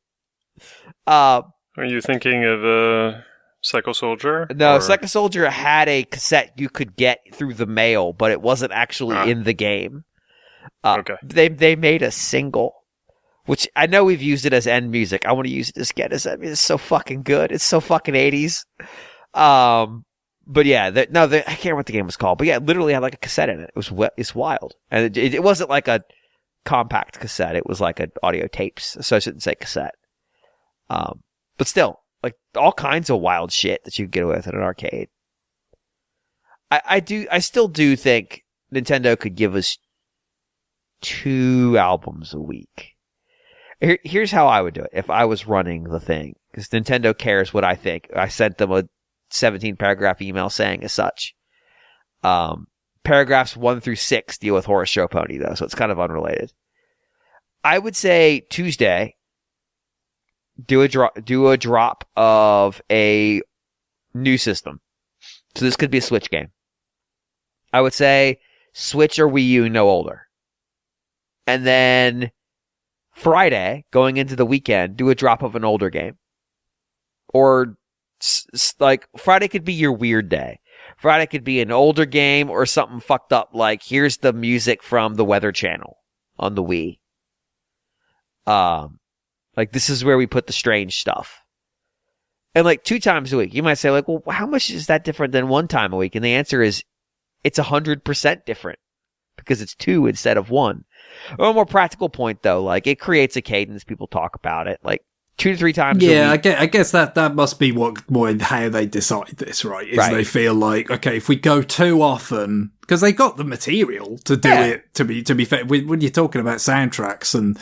Are you thinking of Psycho Soldier? No, Psycho Soldier had a cassette you could get through the mail, but it wasn't actually in the game. Okay. They made a single, which I know we've used it as end music. I want to use it as get as end music. It's so fucking good. It's so fucking 80s. But yeah, I can't remember what the game was called. But yeah, it literally had like a cassette in it. It's wild. And it wasn't like a compact cassette. It was like an audio tapes. So I shouldn't say cassette. But still, like all kinds of wild shit that you could get away with in an arcade. I still do think Nintendo could give us 2 albums a week. Here's how I would do it if I was running the thing, because Nintendo cares what I think. I sent them a 17-paragraph email saying as such. Paragraphs 1 through 6 deal with Horse Show Pony, though, so it's kind of unrelated. I would say Tuesday, do a drop of a new system. So this could be a Switch game. I would say Switch or Wii U, no older. And then Friday, going into the weekend, do a drop of an older game. Or, like, Friday could be your weird day. Friday could be an older game or something fucked up, like, here's the music from the Weather Channel on the Wii. Like, this is where we put the strange stuff. And, like, 2 times a week. You might say, like, well, how much is that different than 1 time a week? And the answer is, it's 100% different. Because it's 2 instead of 1. Or a more practical point, though, like, it creates a cadence. People talk about it. Like, 2 to 3 times a week. I guess that must be how they decide this, right? They feel like, okay, if we go too often, because they got the material to do it, to be fair. When you're talking about soundtracks, and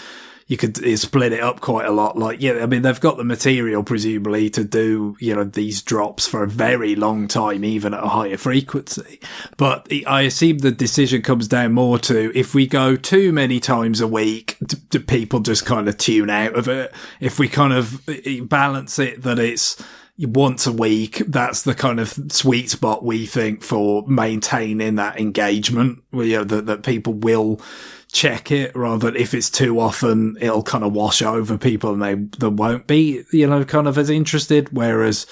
you could split it up quite a lot. Like, yeah, I mean, they've got the material, presumably, to do, these drops for a very long time, even at a higher frequency. But I assume the decision comes down more to, if we go too many times a week, do people just kind of tune out of it? If we kind of balance it that it's once a week, that's the kind of sweet spot, we think, for maintaining that engagement, that people will check it, rather than if it's too often, it'll kind of wash over people and they won't be, kind of as interested. Whereas,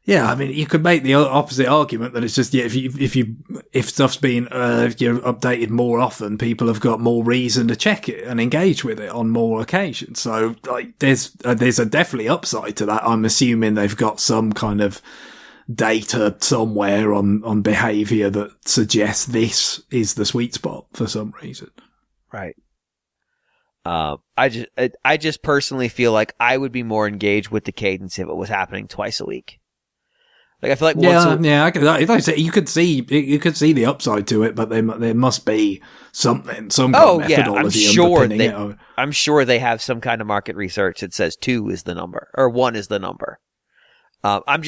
yeah, I mean, you could make the opposite argument that it's just, if stuff's been, updated more often, people have got more reason to check it and engage with it on more occasions. So, like, there's a definitely upside to that. I'm assuming they've got some kind of data somewhere on behavior that suggests this is the sweet spot for some reason. Right. I just personally feel like I would be more engaged with the cadence if it was happening twice a week. Like I feel like you could see the upside to it, but there must be some kind of methodology underpinning it. I'm sure they have some kind of market research that says 2 is the number or 1 is the number. I'm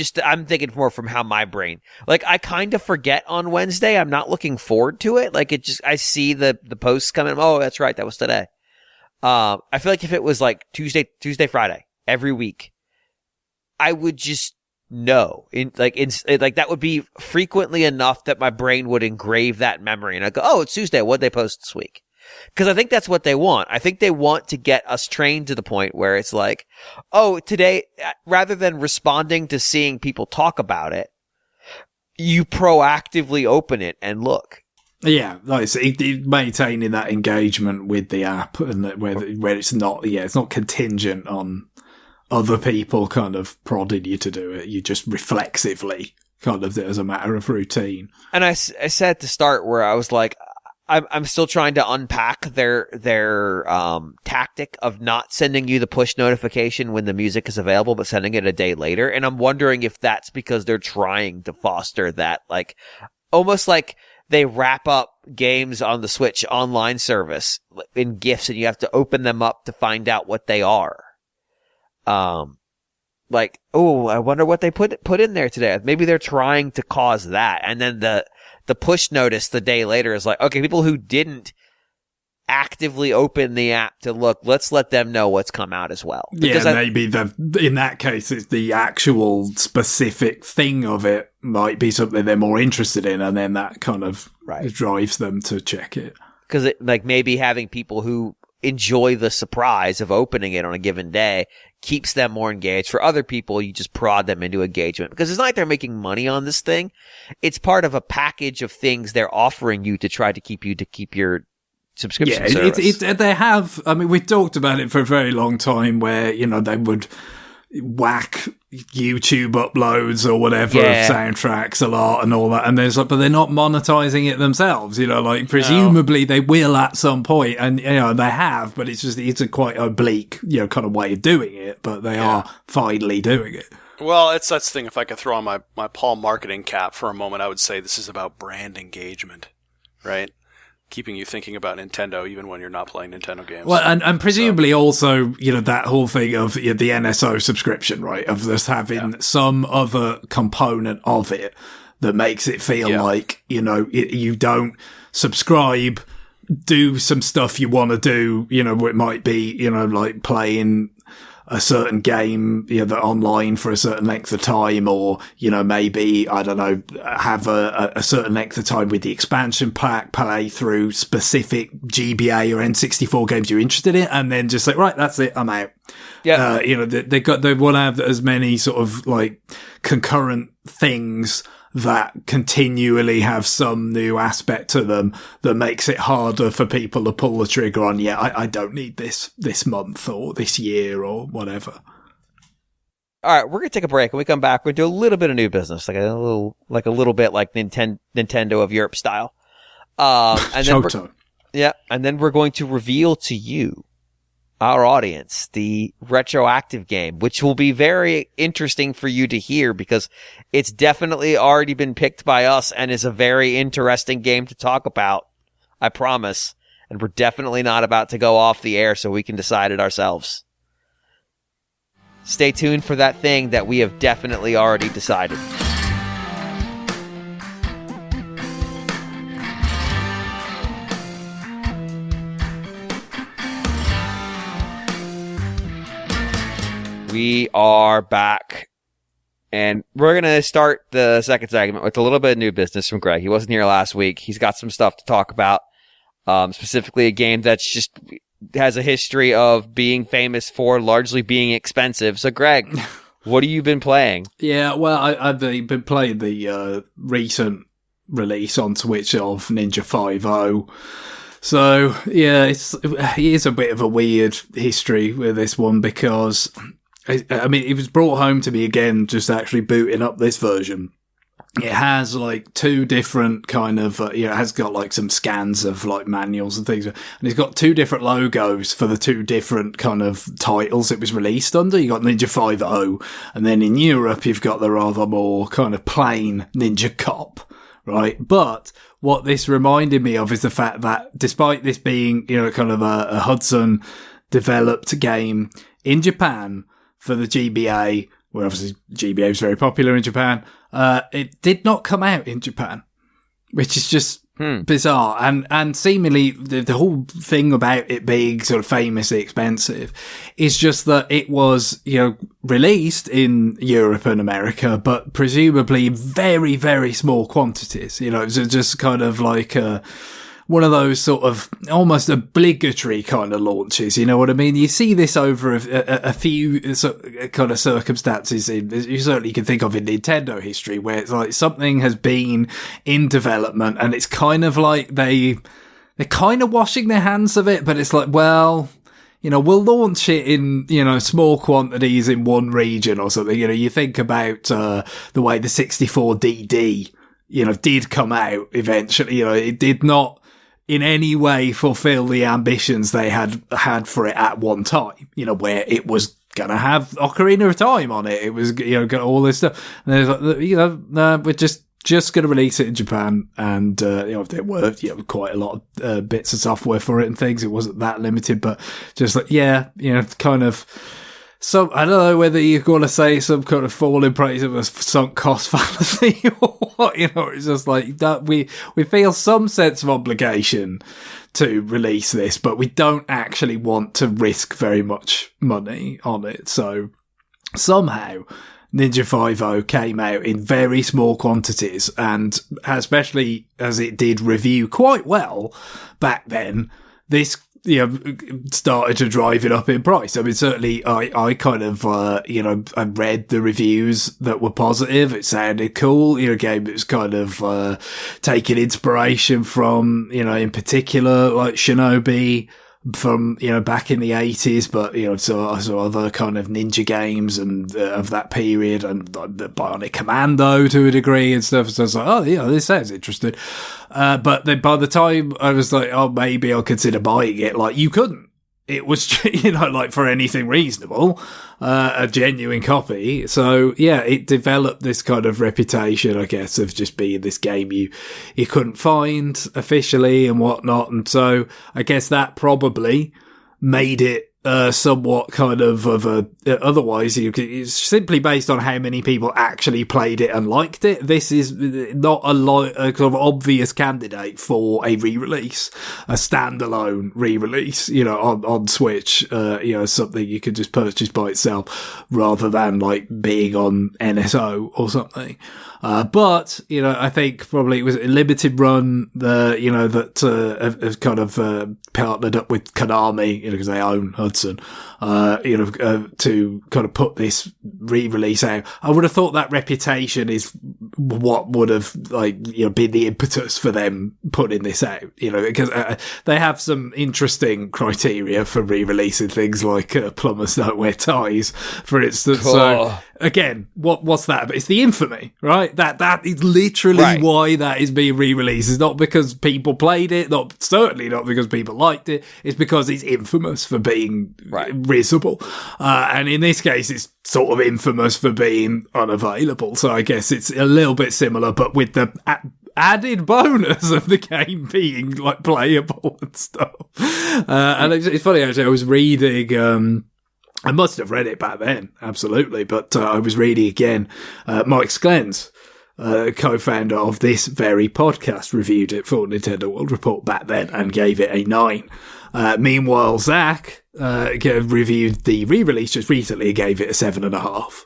thinking more from how my brain, like I kind of forget on Wednesday. I'm not looking forward to it. Like I see the posts coming. Oh, that's right. That was today. I feel like if it was like Tuesday, Friday, every week, I would just know that would be frequently enough that my brain would engrave that memory. And I go, oh, it's Tuesday. What'd they post this week? Because I think that's what they want. I think they want to get us trained to the point where it's like, oh, today, rather than responding to seeing people talk about it, you proactively open it and look. Yeah, like maintaining that engagement with the app and where it's not contingent on other people kind of prodding you to do it. You just reflexively kind of do it as a matter of routine. And I said at the start where I was like, I'm still trying to unpack their tactic of not sending you the push notification when the music is available, but sending it a day later. And I'm wondering if that's because they're trying to foster that, like, almost like they wrap up games on the Switch online service in GIFs and you have to open them up to find out what they are. Like, oh, I wonder what they put in there today. Maybe they're trying to cause that. And then the push notice the day later is like, okay, people who didn't actively open the app to look, let's let them know what's come out as well. Because maybe in that case, it's the actual specific thing of it might be something they're more interested in, and then that kind of drives them to check it. Because maybe having people who enjoy the surprise of opening it on a given day keeps them more engaged. For other people, you just prod them into engagement because it's not like they're making money on this thing. It's part of a package of things they're offering you to try to keep your subscription service. They have, I mean, we talked about it for a very long time where, they would whack YouTube uploads or whatever of soundtracks a lot and all that, and there's but they're not monetizing it themselves, presumably they will at some point, and they have, but it's a quite oblique kind of way of doing it, but they are finally doing it. Well, that's the thing. If I could throw on my Paul marketing cap for a moment, I would say this is about brand engagement, right? Keeping you thinking about Nintendo even when you're not playing Nintendo games. Well, and presumably also, that whole thing of the NSO subscription, right? Of just having some other component of it that makes it feel like, you don't subscribe, do some stuff you want to do, where it might be, like playing a certain game, that online for a certain length of time, or, maybe, I don't know, have a certain length of time with the expansion pack, play through specific GBA or N64 games you're interested in, and then just say, right, that's it, I'm out. Yeah. They want to have as many sort of like concurrent things that continually have some new aspect to them that makes it harder for people to pull the trigger on, I don't need this month or this year or whatever. All right, we're going to take a break. When we come back, we're going to do a little bit of new business, like a little bit like Nintendo of Europe style. And then and then we're going to reveal to you, our audience, the retroactive game, which will be very interesting for you to hear because it's definitely already been picked by us and is a very interesting game to talk about. I promise. And we're definitely not about to go off the air so we can decide it ourselves. Stay tuned for that thing that we have definitely already decided. We are back, and we're going to start the second segment with a little bit of new business from Greg. He wasn't here last week. He's got some stuff to talk about, specifically a game that's just has a history of being famous for largely being expensive. So, Greg, what have you been playing? Yeah, well, I've been playing the recent release on Switch of Ninja 5.0. So, yeah, it is a bit of a weird history with this one because... I mean, it was brought home to me again, just actually booting up this version. it has like two different kind of, it has got like some scans of like manuals and things. And it's got two different logos for the two different kind of titles it was released under. You got Ninja 5.0, and then in Europe, you've got the rather more kind of plain Ninja Cop, right? But what this reminded me of is the fact that despite this being, kind of a Hudson developed game in Japan for the GBA, where obviously GBA is very popular in Japan, it did not come out in Japan, which is just bizarre. And seemingly the whole thing about it being sort of famously expensive is just that it was, released in Europe and America, but presumably in very, very small quantities. It's just kind of like one of those sort of almost obligatory kind of launches, you know what I mean? You see this over a few kind of circumstances you certainly can think of in Nintendo history, where it's like something has been in development and it's kind of like they're kind of washing their hands of it, but it's like, well, we'll launch it in, small quantities in one region or something. You think about the way the 64DD, did come out eventually. It did not in any way fulfill the ambitions they had for it at one time, where it was gonna have Ocarina of Time on it. It was, got all this stuff. And there's like, we're just gonna release it in Japan. And, there were, quite a lot of, bits of software for it and things. It wasn't that limited, but just like, kind of, so I don't know whether you're going to say some kind of fall in praise of a sunk cost fallacy or what, it's just like that we feel some sense of obligation to release this, but we don't actually want to risk very much money on it. So somehow Ninja 5.0 came out in very small quantities, and especially as it did review quite well back then, this started to drive it up in price. I mean, certainly I kind of, I read the reviews that were positive. It sounded cool. Game that was kind of, taking inspiration from, in particular, like Shinobi from, back in the 80s, but, so other kind of ninja games and of that period, and the Bionic Commando to a degree and stuff. So I was like, oh, this sounds interesting. But then by the time I was like, oh, maybe I'll consider buying it, like, you couldn't. It was, like for anything reasonable, a genuine copy. So yeah, it developed this kind of reputation, I guess, of just being this game you couldn't find officially and whatnot. And so I guess that probably made it somewhat kind of a, otherwise it's simply based on how many people actually played it and liked it. This is not a kind of obvious candidate for a re-release, a standalone re-release, on Switch, something you could just purchase by itself rather than like being on NSO or something. But, I think probably it was a limited run, that, have kind of, partnered up with Konami, because they own Hudson, to kind of put this re-release out. I would have thought that reputation is what would have, been the impetus for them putting this out, because they have some interesting criteria for re-releasing things like plumbers don't wear ties, for instance. Oh. So, again, what's that? But it's the infamy, right? That is literally why that is being re-released. It's not because people played it, certainly not because people liked it. It's because it's infamous for being risible. And in this case, it's sort of infamous for being unavailable. So I guess it's a little bit similar, but with the added bonus of the game being like playable and stuff. And it's funny, actually, I was reading, I must have read it back then, absolutely. But I was reading again. Mike Sklens, co-founder of this very podcast, reviewed it for Nintendo World Report back then and gave it a 9. Meanwhile, Zach reviewed the re-release just recently and gave it a 7.5.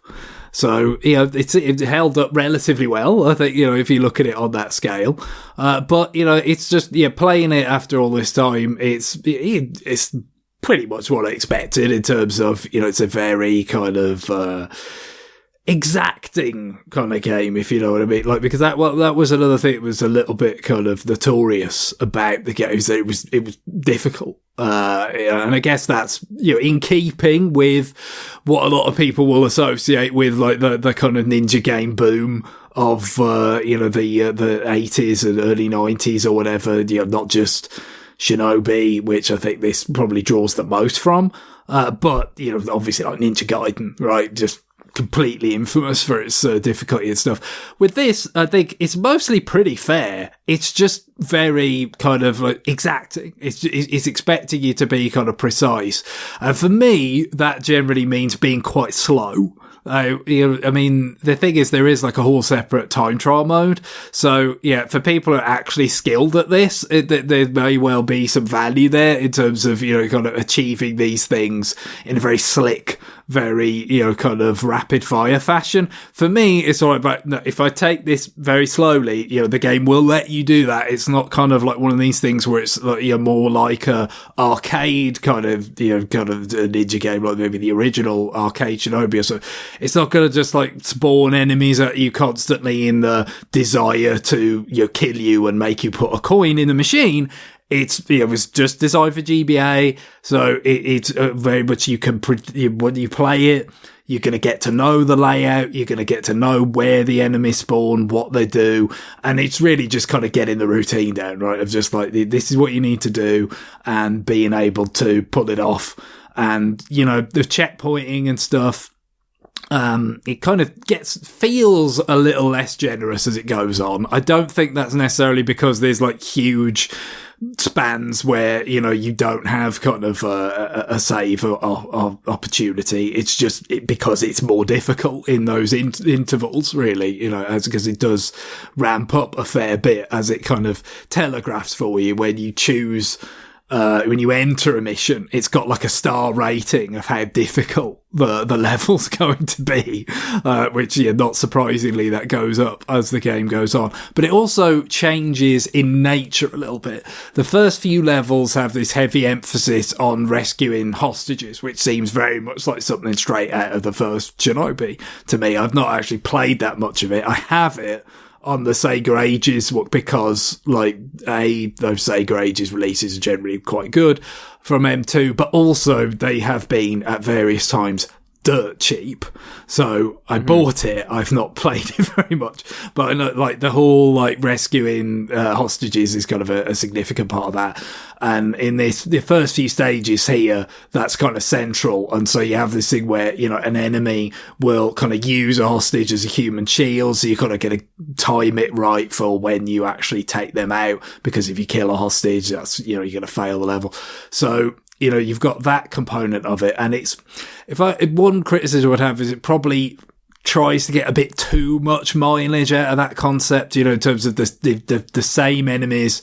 So, it held up relatively well, I think, if you look at it on that scale. But, it's just, playing it after all this time, it's pretty much what I expected in terms of, it's a very kind of, exacting kind of game, if you know what I mean. Like, because that was another thing that was a little bit kind of notorious about the games, that it was difficult. And I guess that's, in keeping with what a lot of people will associate with like the kind of ninja game boom of, the 80s and early 90s or whatever, not just Shinobi, which I think this probably draws the most from. But, obviously like Ninja Gaiden, right? Just completely infamous for its difficulty and stuff. With this, I think it's mostly pretty fair. It's just very kind of like exacting. It's expecting you to be kind of precise. And for me, that generally means being quite slow. The thing is, there is like a whole separate time trial mode. So yeah, for people who are actually skilled at this, there may well be some value there in terms of, kind of achieving these things in a very slick, very, kind of rapid fire fashion. For me, it's all about, no, if I take this very slowly, the game will let you do that. It's not kind of like one of these things where it's like, more like a arcade kind of, kind of a ninja game, like maybe the original arcade Shinobi or so. It's not going to just like spawn enemies at you constantly in the desire to, kill you and make you put a coin in the machine. It was just designed for GBA, so it's very much when you play it, you're going to get to know the layout, you're going to get to know where the enemies spawn, what they do, and it's really just kind of getting the routine down, right, of just like, this is what you need to do, and being able to pull it off. And, the checkpointing and stuff, it kind of feels a little less generous as it goes on. I don't think that's necessarily because there's like huge spans where, you don't have kind of a save or opportunity. It's just because it's more difficult in those intervals, really, because it does ramp up a fair bit as it kind of telegraphs for you when you choose. When you enter a mission, it's got like a star rating of how difficult the level's going to be, which, not surprisingly, that goes up as the game goes on. But it also changes in nature a little bit. The first few levels have this heavy emphasis on rescuing hostages, which seems very much like something straight out of the first Shinobi to me. I've not actually played that much of it. I have it on the Sega Ages, because those Sega Ages releases are generally quite good from M2, but also they have been at various times dirt cheap. So I bought it. I've not played it very much, but I know like the whole like rescuing hostages is kind of a significant part of that. And in the first few stages here, that's kind of central. And so you have this thing where, an enemy will kind of use a hostage as a human shield. So you kind of got to time it right for when you actually take them out, because if you kill a hostage, that's, you're going to fail the level. So, you've got that component of it. And one criticism I would have is it probably tries to get a bit too much mileage out of that concept, in terms of the same enemies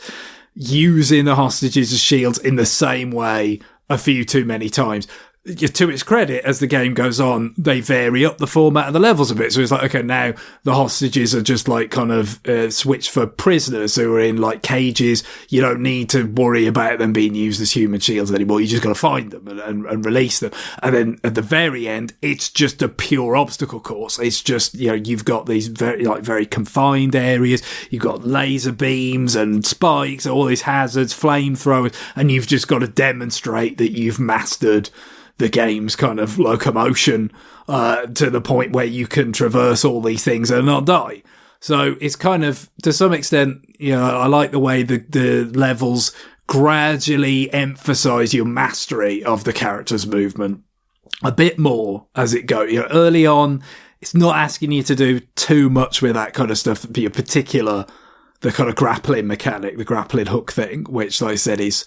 using the hostages as shields in the same way a few too many times. To its credit, as the game goes on, they vary up the format of the levels a bit. So it's like, okay, now the hostages are just like kind of switched for prisoners who are in like cages. You don't need to worry about them being used as human shields anymore. You just got to find them and release them. And then at the very end, it's just a pure obstacle course. It's just, you've got these very confined areas. You've got laser beams and spikes, all these hazards, flamethrowers, and you've just got to demonstrate that you've mastered the game's kind of locomotion to the point where you can traverse all these things and not die. So it's kind of, to some extent, I like the way the levels gradually emphasize your mastery of the character's movement a bit more as it goes. Early on, it's not asking you to do too much with that kind of stuff, be a particular, the kind of grappling mechanic, the grappling hook thing, which, like I said, it's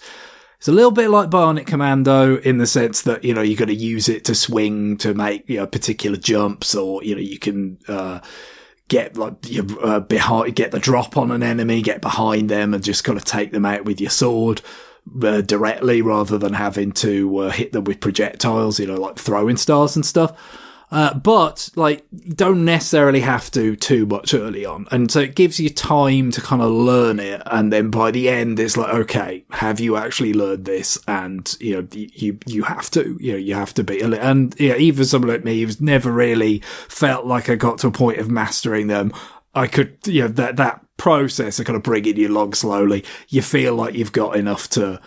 a little bit like Bionic Commando in the sense that, you're going to use it to swing to make, particular jumps, or, you can, get like, get the drop on an enemy, get behind them and just kind of take them out with your sword, directly rather than having to, hit them with projectiles, like throwing stars and stuff. But like, don't necessarily have to too much early on. And so it gives you time to kind of learn it. And then by the end, it's like, okay, have you actually learned this? And, you have to, you have to be, and even someone like me who's never really felt like I got to a point of mastering them, I could, that process of kind of bringing you along slowly, you feel like you've got enough to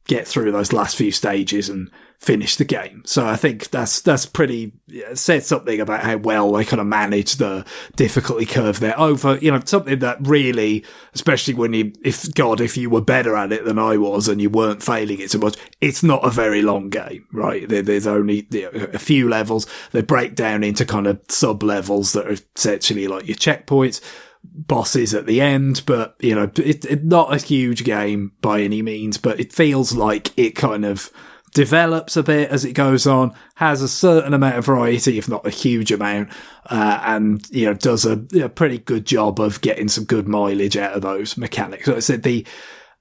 get through those last few stages and finish the game. So I think that's pretty, said something about how well they kind of manage the difficulty curve there over, something that really, especially when if you were better at it than I was and you weren't failing it so much, it's not a very long game, right? There's only a few levels. They break down into kind of sub levels that are essentially like your checkpoints, bosses at the end, but it's not a huge game by any means, but it feels like it kind of develops a bit as it goes on, has a certain amount of variety, if not a huge amount, and does a pretty good job of getting some good mileage out of those mechanics. So I said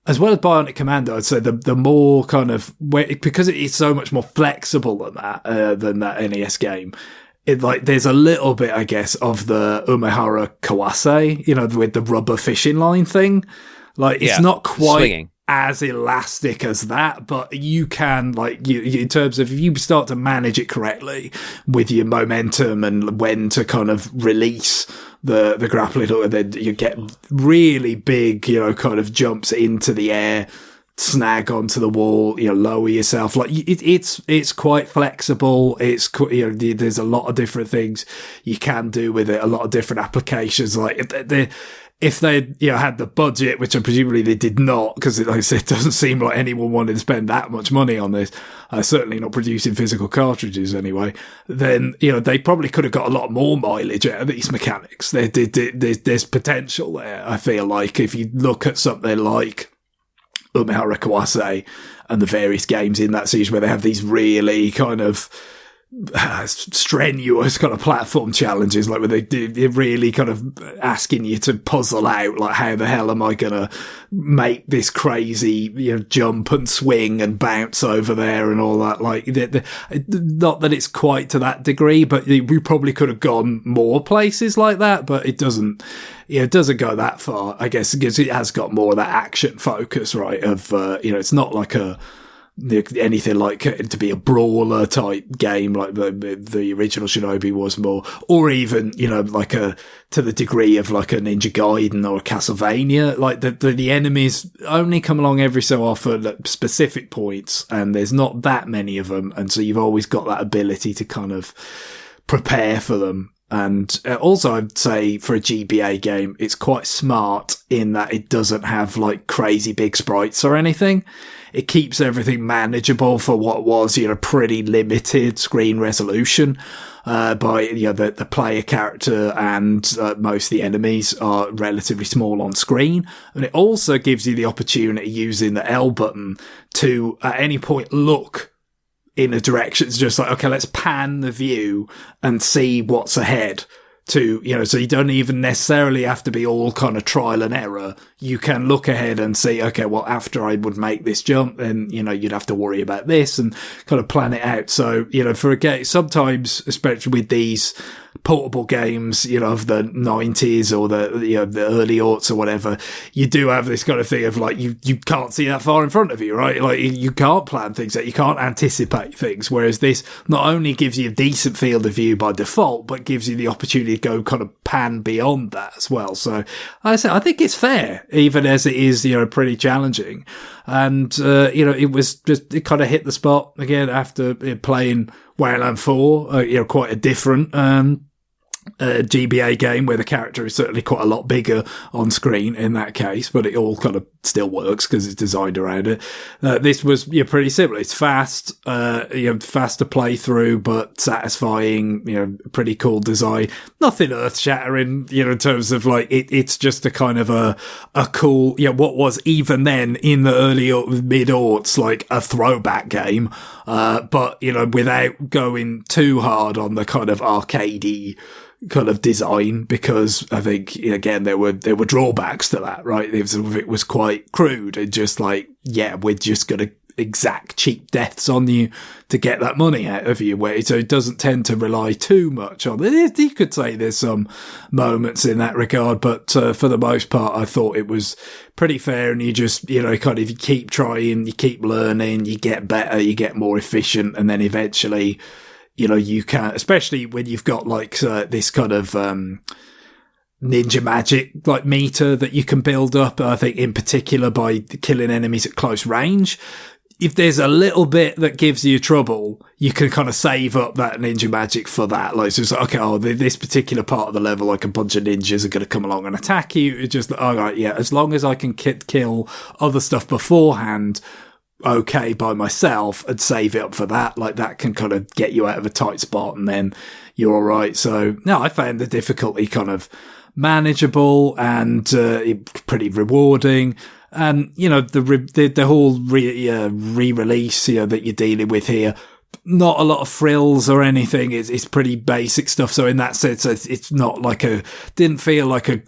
as well as Bionic Commando, I'd say the more kind of, because it is so much more flexible than that NES game. There's a little bit, I guess, of the Umehara Kawase, with the rubber fishing line thing. It's not quite swinging as elastic as that, but you can, in terms of, if you start to manage it correctly with your momentum and when to kind of release the grappling hook, then you get really big, kind of jumps into the air, snag onto the wall, lower yourself. It's quite flexible. It's, there's a lot of different things you can do with it, a lot of different applications. If they had the budget, which presumably they did not, because like I said, it doesn't seem like anyone wanted to spend that much money on this, certainly not producing physical cartridges anyway, then they probably could have got a lot more mileage out of these mechanics. There's potential there, I feel like, if you look at something like Umehara Kawase and the various games in that series where they have these really kind of strenuous kind of platform challenges, where they're really kind of asking you to puzzle out, how the hell am I gonna make this crazy jump and swing and bounce over there and all that. Not that it's quite to that degree, but we probably could have gone more places like that, but it doesn't go that far, I guess, because it has got more of that action focus, right? Of it's not like anything like to be a brawler type game like the original Shinobi was more, or even to the degree of like a Ninja Gaiden or a Castlevania. The enemies only come along every so often at specific points, and there's not that many of them, and so you've always got that ability to kind of prepare for them. And also, I'd say for a GBA game, it's quite smart in that it doesn't have crazy big sprites or anything. It keeps everything manageable for what was, pretty limited screen resolution, by, the player character and most of the enemies are relatively small on screen. And it also gives you the opportunity, using the L button, to at any point look in a direction. It's just okay, let's pan the view and see what's ahead. So you don't even necessarily have to be all kind of trial and error. You can look ahead and see, okay, well, after I would make this jump, then, you'd have to worry about this, and kind of plan it out. So, for a game, sometimes, especially with these portable games, of the 90s or the early aughts or whatever, you do have this kind of thing of you can't see that far in front of you, right? You can't plan things out, you can't anticipate things. Whereas this not only gives you a decent field of view by default, but gives you the opportunity to go kind of pan beyond that as well. So I think it's fair, even as it is, pretty challenging. And, it kind of hit the spot again after playing Wayland 4, quite a different, GBA game where the character is certainly quite a lot bigger on screen in that case, but it all kind of still works because it's designed around it. This was pretty similar. It's fast, fast to play through, but satisfying. Pretty cool design. Nothing earth shattering, in terms of it's just a kind of a cool, what was even then in the early mid aughts a throwback game, but without going too hard on the kind of arcadey kind of design, because I think again there were drawbacks to that, right? It was quite crude and just we're just gonna exact cheap deaths on you to get that money out of you, so it doesn't tend to rely too much on it. You could say there's some moments in that regard, but for the most part I thought it was pretty fair, and you just kind of, you keep trying, you keep learning, you get better, you get more efficient, and then eventually you can, especially when you've got this kind of ninja magic meter that you can build up, I think in particular by killing enemies at close range. if there's a little bit that gives you trouble, you can kind of save up that ninja magic for that. Like, so it's like, okay, this particular part of the level, like a bunch of ninjas are going to come along and attack you. It's just, all right, yeah, as long as I can kill other stuff beforehand, okay, by myself, and save it up for that, like that can kind of get you out of a tight spot and then you're all right. So, no, I found the difficulty kind of manageable and pretty rewarding. And, you know, the whole re-release, you know, that you're dealing with here, not a lot of frills or anything. It's pretty basic stuff. So in that sense, it's not like didn't feel like a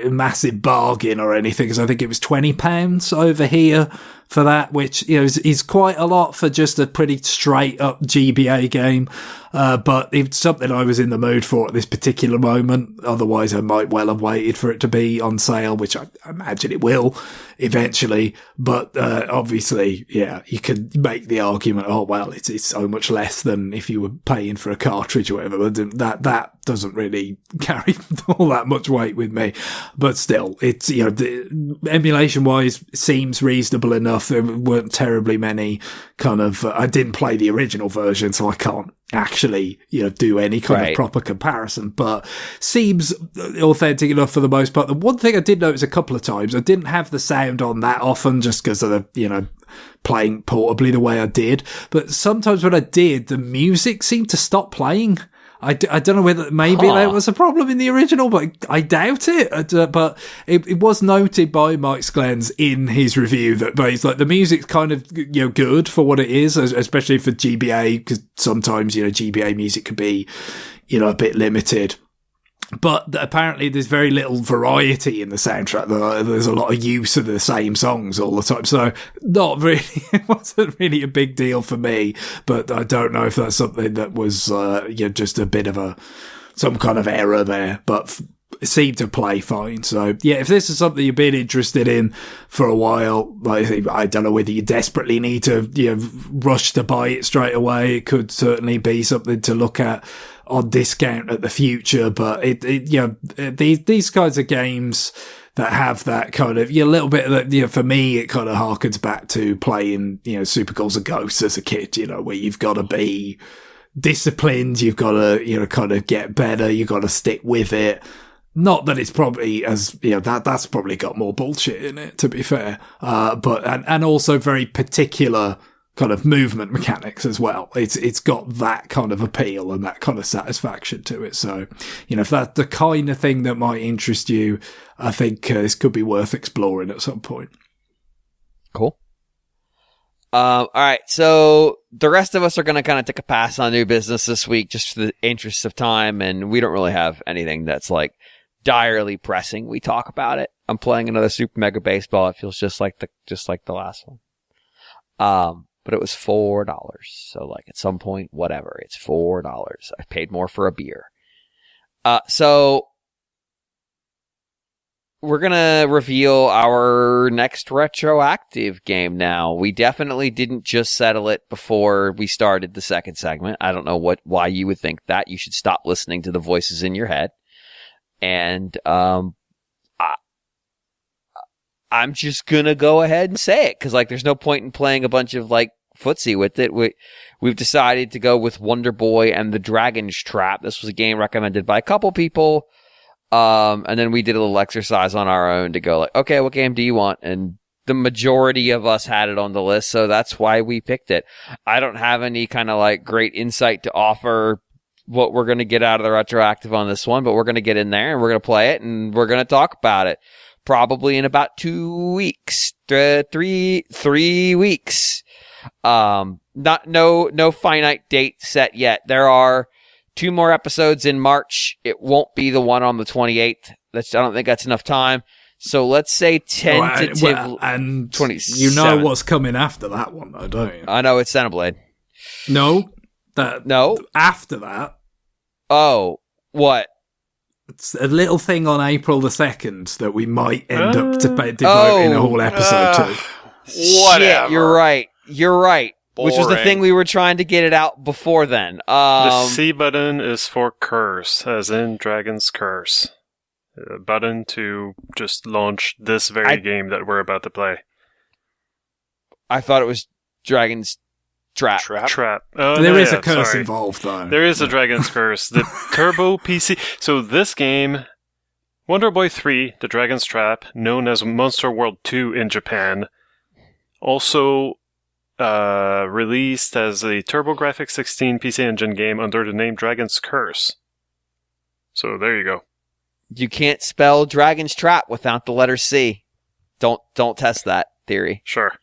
massive bargain or anything, because I think it was £20 over here for that, which, you know, is quite a lot for just a pretty straight up GBA game. But it's something I was in the mood for at this particular moment. Otherwise, I might well have waited for it to be on sale, which I imagine it will eventually. But obviously, yeah, you could make the argument, oh, well, it's so much less than if you were paying for a cartridge or whatever. That doesn't really carry all that much weight with me. But still, it's, you know, emulation wise seems reasonable enough. There weren't terribly many kind of, I didn't play the original version, so I can't actually, you know, do any kind of proper comparison, but seems authentic enough for the most part. The one thing I did notice a couple of times, I didn't have the sound on that often just because of the, you know, playing portably the way I did, but sometimes when I did, the music seemed to stop playing. I don't know whether maybe that was a problem in the original, but I doubt it. But it was noted by Mike Sklens in his review that he's like, the music's kind of, you know, good for what it is, especially for GBA, because sometimes, you know, GBA music could be, you know, a bit limited. But apparently there's very little variety in the soundtrack. There's a lot of use of the same songs all the time. So not really, it wasn't really a big deal for me, but I don't know if that's something that was, you know, just a bit of some kind of error there, but it seemed to play fine. So yeah, if this is something you've been interested in for a while, like, I don't know whether you desperately need to, you know, rush to buy it straight away. It could certainly be something to look at on discount at the future, but you know, these kinds of games that have that kind of, you know, little bit of that, you know, for me, it kind of harkens back to playing, you know, Super Ghouls and Ghosts as a kid, you know, where you've got to be disciplined, you've got to, you know, kind of get better, you've got to stick with it. Not that it's probably as, you know, that's probably got more bullshit in it, to be fair. But and also very particular kind of movement mechanics as well. It's got that kind of appeal and that kind of satisfaction to it. So, you know, if that's the kind of thing that might interest you, I think this could be worth exploring at some point. Cool. All right. So the rest of us are going to kind of take a pass on new business this week, just for the interest of time. And we don't really have anything that's like direly pressing. We talk about it. I'm playing another Super Mega Baseball. It feels just like the last one. But it was $4. So like at some point, whatever, it's $4. I paid more for a beer. So we're going to reveal our next retroactive game now. We definitely didn't just settle it before we started the second segment. I don't know why you would think that. You should stop listening to the voices in your head. And, I'm just gonna go ahead and say it, because like there's no point in playing a bunch of like footsie with it. We've decided to go with Wonder Boy and the Dragon's Trap. This was a game recommended by a couple people, and then we did a little exercise on our own to go like, okay, what game do you want? And the majority of us had it on the list, so that's why we picked it. I don't have any kind of like great insight to offer what we're gonna get out of the retroactive on this one, but we're gonna get in there and we're gonna play it and we're gonna talk about it. Probably in about 2 weeks, 3 weeks. No finite date set yet. There are 2 more episodes in March. It won't be the one on the 28th. I don't think that's enough time. So let's say tentative. And 27. You know what's coming after that one, though, don't you? I know it's Xenoblade. No, after that. Oh, what? It's a little thing on April the 2nd that we might end up devoting a whole episode to. Whatever. Shit, you're right. Boring. Which was the thing we were trying to get it out before then. The C button is for curse, as in Dragon's Curse. A button to just launch this very game that we're about to play. I thought it was Dragon's Trap. Trap. Oh, there is a curse involved, though. There is a Dragon's Curse. The Turbo PC. So this game, Wonder Boy 3, The Dragon's Trap, known as Monster World 2 in Japan, also released as a TurboGrafx 16 PC Engine game under the name Dragon's Curse. So there you go. You can't spell Dragon's Trap without the letter C. Don't test that theory. Sure.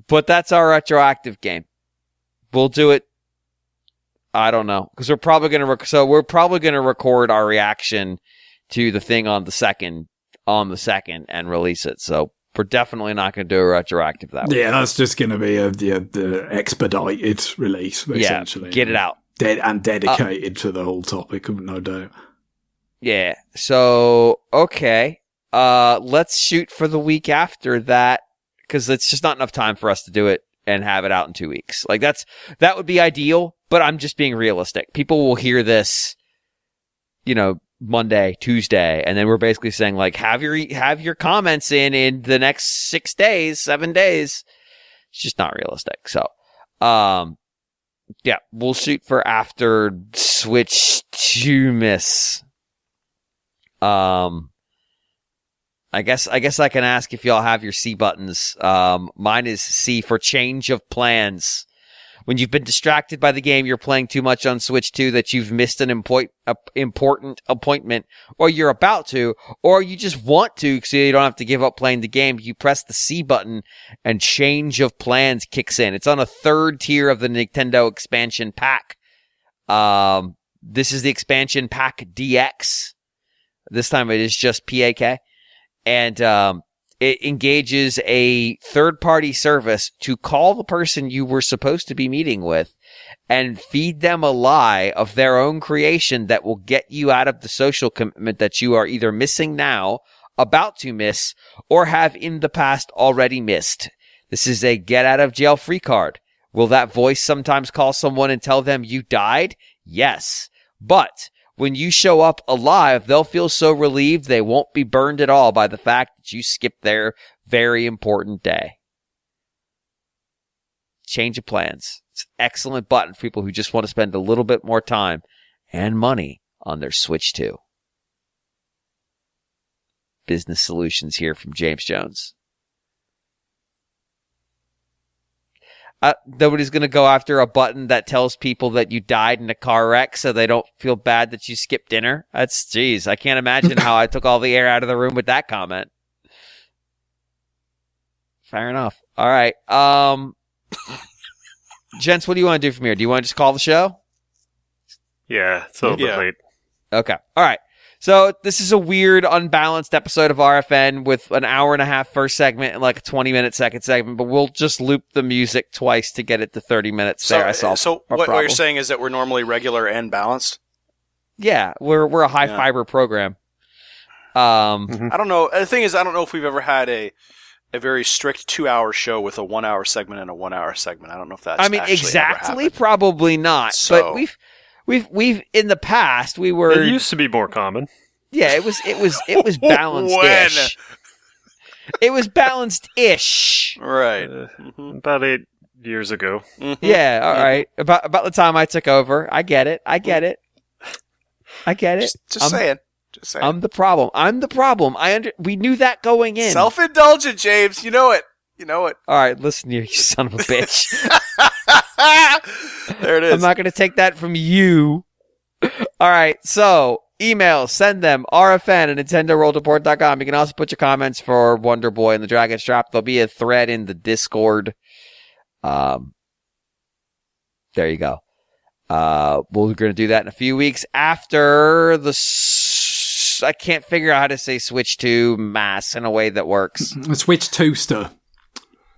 But that's our retroactive game. We'll do it. I don't know, because we're probably going to record our reaction to the thing on the second and release it. So we're definitely not going to do a retroactive that way. Yeah, that's just going to be the expedited release, essentially. Yeah, get it out. And dedicated to the whole topic, no doubt. Yeah. So okay, let's shoot for the week after that. Because it's just not enough time for us to do it and have it out in 2 weeks. Like that would be ideal, but I'm just being realistic. People will hear this, Monday, Tuesday, and then we're basically saying like, have your comments in the next 6 days, 7 days. It's just not realistic. So, yeah, we'll shoot for after Switch 2 miss. I guess I can ask if y'all have your C buttons. Mine is C for change of plans. When you've been distracted by the game, you're playing too much on Switch 2 that you've missed an important appointment, or you're about to, or you just want to so you don't have to give up playing the game. You press the C button and change of plans kicks in. It's on a third tier of the Nintendo expansion pack. This is the expansion pack DX. This time it is just PAK. And it engages a third-party service to call the person you were supposed to be meeting with and feed them a lie of their own creation that will get you out of the social commitment that you are either missing now, about to miss, or have in the past already missed. This is a get-out-of-jail-free card. Will that voice sometimes call someone and tell them you died? Yes. But when you show up alive, they'll feel so relieved they won't be burned at all by the fact that you skipped their very important day. Change of plans. It's an excellent button for people who just want to spend a little bit more time and money on their Switch 2. Business solutions here from James Jones. Nobody's going to go after a button that tells people that you died in a car wreck so they don't feel bad that you skipped dinner. Jeez, I can't imagine how I took all the air out of the room with that comment. Fair enough. All right. Gents, what do you want to do from here? Do you want to just call the show? Yeah, it's a little bit late. Okay. All right. So this is a weird, unbalanced episode of RFN with an hour and a half first segment and like a 20-minute second segment, but we'll just loop the music twice to get it to 30 minutes. So what you're saying is that we're normally regular and balanced? Yeah, we're a high fiber program. I don't know. The thing is, I don't know if we've ever had a very strict 2-hour show with a 1-hour segment and a 1-hour segment. I don't know if that's exactly, probably not. So, but we've in the past we were. It used to be more common. Yeah, it was balanced-ish. It was balanced-ish. Right. About 8 years ago. Mm-hmm. Yeah. All right. About the time I took over. I get it. Just saying. I'm the problem. We knew that going in. Self-indulgent, James. You know it. All right, listen here, you son of a bitch. There it is. I'm not going to take that from you. All right, so emails, send them, rfn at nintendoworldreport.com. You can also put your comments for Wonder Boy and the Dragon's Trap. There'll be a thread in the Discord. There you go. We're going to do that in a few weeks after I can't figure out how to say Switch 2 mass in a way that works. Switch Toaster.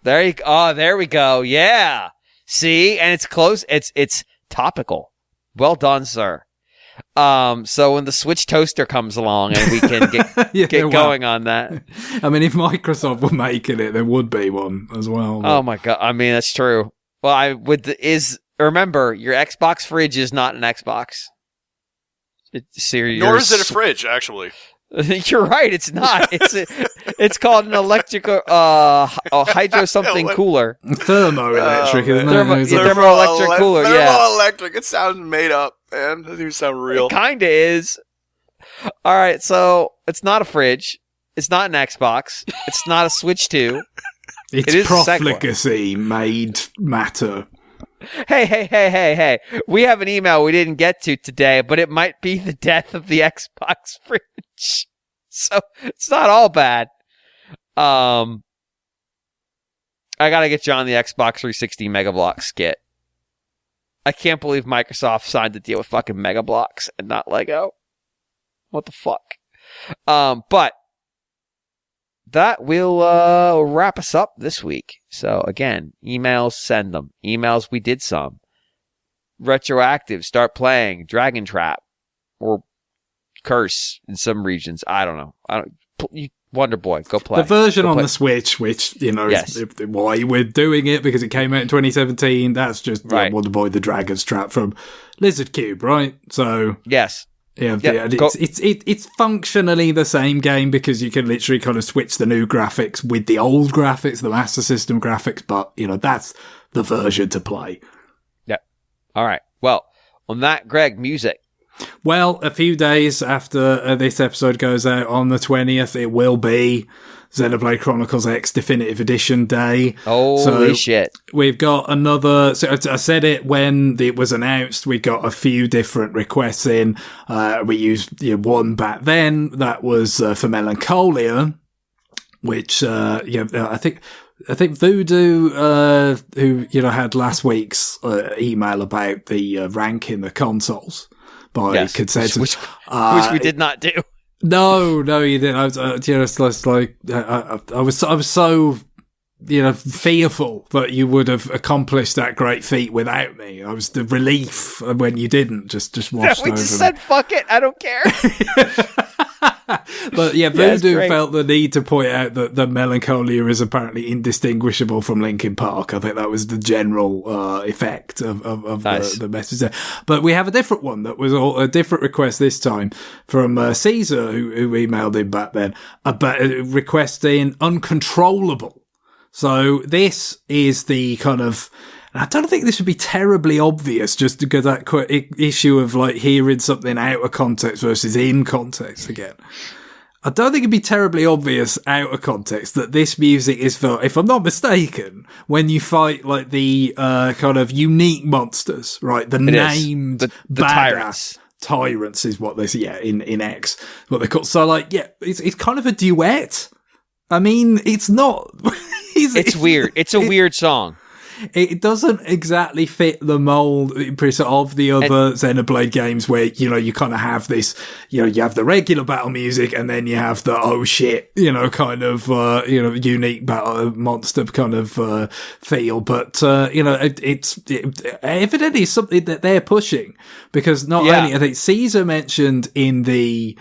There we go. Yeah. See, and it's close. It's topical. Well done, sir. So when the Switch Toaster comes along and we can get going on that. I mean, if Microsoft were making it, there would be one as well. But... Oh my god. I mean, that's true. Well, remember, your Xbox fridge is not an Xbox. Nor is it a fridge, actually. You're right. It's not. It's called an electrical a hydro something cooler. Thermoelectric, isn't it? Thermoelectric cooler. Yeah. Thermoelectric. It sounds made up, man. It doesn't even sound real. It kind of is. All right, so it's not a fridge. It's not an Xbox. It's not a Switch 2. It's profligacy made matter. Hey. We have an email we didn't get to today, but it might be the death of the Xbox fridge. So it's not all bad. I gotta get you on the Xbox 360 Mega Bloks kit. I can't believe Microsoft signed the deal with fucking Mega Bloks and not Lego. What the fuck? But that will wrap us up this week. So again, emails, send them. Emails, we did some. Retroactive, start playing. Dragon Trap. Or Curse in some regions. I don't know. Wonder Boy, go play. The version on the Switch, which, yes. is why we're doing it, because it came out in 2017. That's just Wonder Boy, the Dragon's Trap from Lizard Cube, right? So yes. Yeah, it's functionally the same game because you can literally kind of switch the new graphics with the old graphics, the Master System graphics, but, that's the version to play. Yep. All right. Well, on that, Greg, music. Well, a few days after this episode goes out on the 20th, it will be Xenoblade Chronicles X Definitive Edition Day. Holy shit. We've got another... So I said it when it was announced. We got a few different requests in. We used one back then. That was for Melancholia, which, I think Voodoo, who, had last week's email about the ranking the consoles by consensus. Which we did not do. No, you didn't. I was, I was so, fearful that you would have accomplished that great feat without me. I was the relief when you didn't. Just washed over. We just said, "Fuck it, I don't care." But Voodoo felt the need to point out that the Melancholia is apparently indistinguishable from Linkin Park. I think that was the general effect of nice. the message there. But we have a different one that was a different request this time from Caesar, who emailed in back then, about requesting Uncontrollable. So this is the kind of... I don't think this would be terribly obvious, just because that issue of hearing something out of context versus in context again. I don't think it'd be terribly obvious out of context that this music is for, if I'm not mistaken, when you fight the kind of unique monsters, right? The named the badass tyrants is what they say, in X, what they call. So it's kind of a duet. I mean, it's not. It's weird. It's a weird song. It doesn't exactly fit the mold of the other Xenoblade games where, you kind of have this, you have the regular battle music and then you have the, oh shit, kind of, unique battle monster kind of, feel. But, it's evidently something that they're pushing because not only, I think Caesar mentioned in the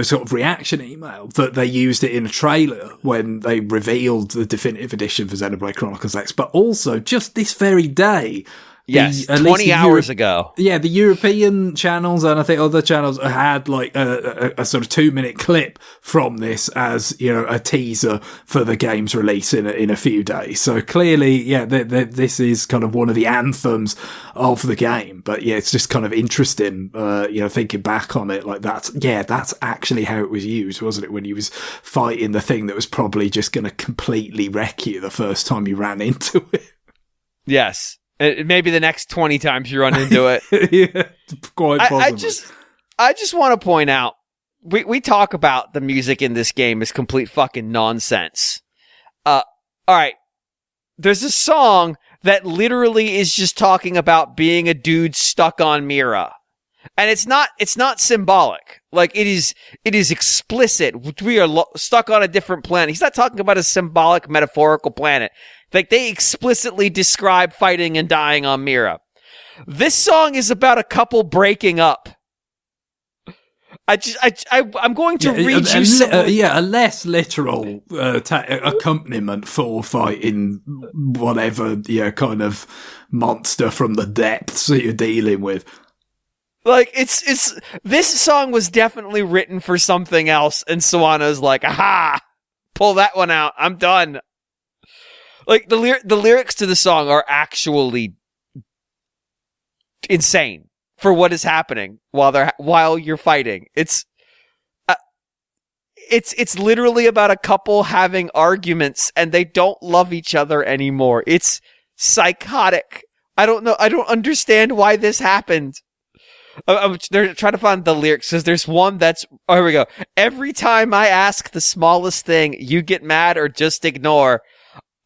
sort of reaction email that they used it in a trailer when they revealed the definitive edition for Xenoblade Chronicles X, but also just this very day. Yes, 20 hours ago. Yeah, the European channels and I think other channels had a sort of 2-minute clip from this as, a teaser for the game's release in a few days. So clearly, this is kind of one of the anthems of the game. But it's just kind of interesting, thinking back on it that's actually how it was used, wasn't it? When you was fighting the thing that was probably just going to completely wreck you the first time you ran into it. Yes. Maybe the next 20 times you run into it. Yeah, quite possibly. I just want to point out, we talk about the music in this game as complete fucking nonsense. All right. There's a song that literally is just talking about being a dude stuck on Mira. And it's not symbolic. It is explicit. We are stuck on a different planet. He's not talking about a symbolic, metaphorical planet. They explicitly describe fighting and dying on Mira. This song is about a couple breaking up. I'm going to read you a less literal accompaniment for fighting whatever kind of monster from the depths that you're dealing with. Like, this song was definitely written for something else, and Sawano's like, aha! Pull that one out. I'm done. Like, the lyrics to the song are actually insane for what is happening while you're fighting. It's literally about a couple having arguments and they don't love each other anymore. It's psychotic. I don't know. I don't understand why this happened. They're trying to find the lyrics because there's one that's, oh, here we go. Every time I ask the smallest thing, you get mad or just ignore.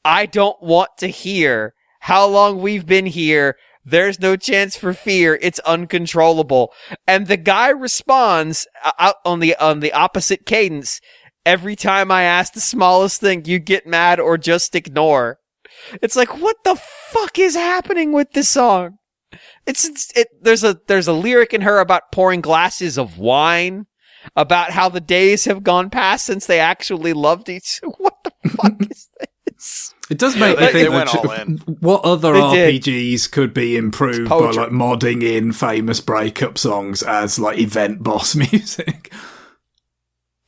I don't want to hear how long we've been here. There's no chance for fear. It's uncontrollable. And the guy responds out on the opposite cadence. Every time I ask the smallest thing, you get mad or just ignore. It's like, what the fuck is happening with this song? There's a lyric in her about pouring glasses of wine, about how the days have gone past since they actually loved each other. What the fuck is this? It does make me think they went all in. What other RPGs could be improved by like modding in famous breakup songs as like event boss music?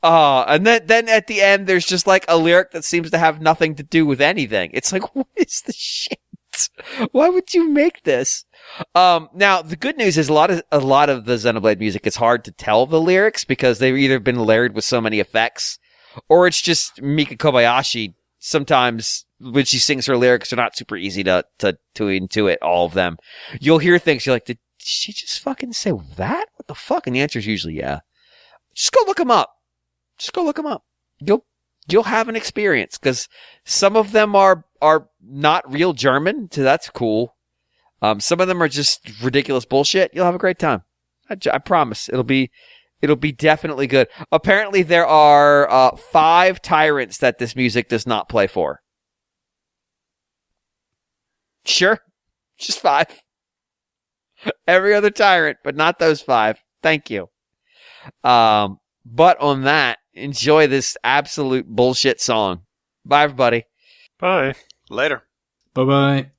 And then at the end, there's just like a lyric that seems to have nothing to do with anything. It's like, what is the shit? Why would you make this? Now the good news is a lot of the Xenoblade music, it's hard to tell the lyrics because they've either been layered with so many effects, or it's just Mika Kobayashi. Sometimes when she sings her lyrics, they're not super easy to intuit all of them. You'll hear things, you're like, did she just fucking say that? What the fuck? And the answer is usually yeah. Just go look them up. You'll have an experience because some of them are not real German, so that's cool. Some of them are just ridiculous bullshit. You'll have a great time. I promise. It'll be definitely good. Apparently there are 5 tyrants that this music does not play for. Sure. Just 5. Every other tyrant, but not those 5. Thank you. But on that, enjoy this absolute bullshit song. Bye, everybody. Bye. Later. Bye-bye.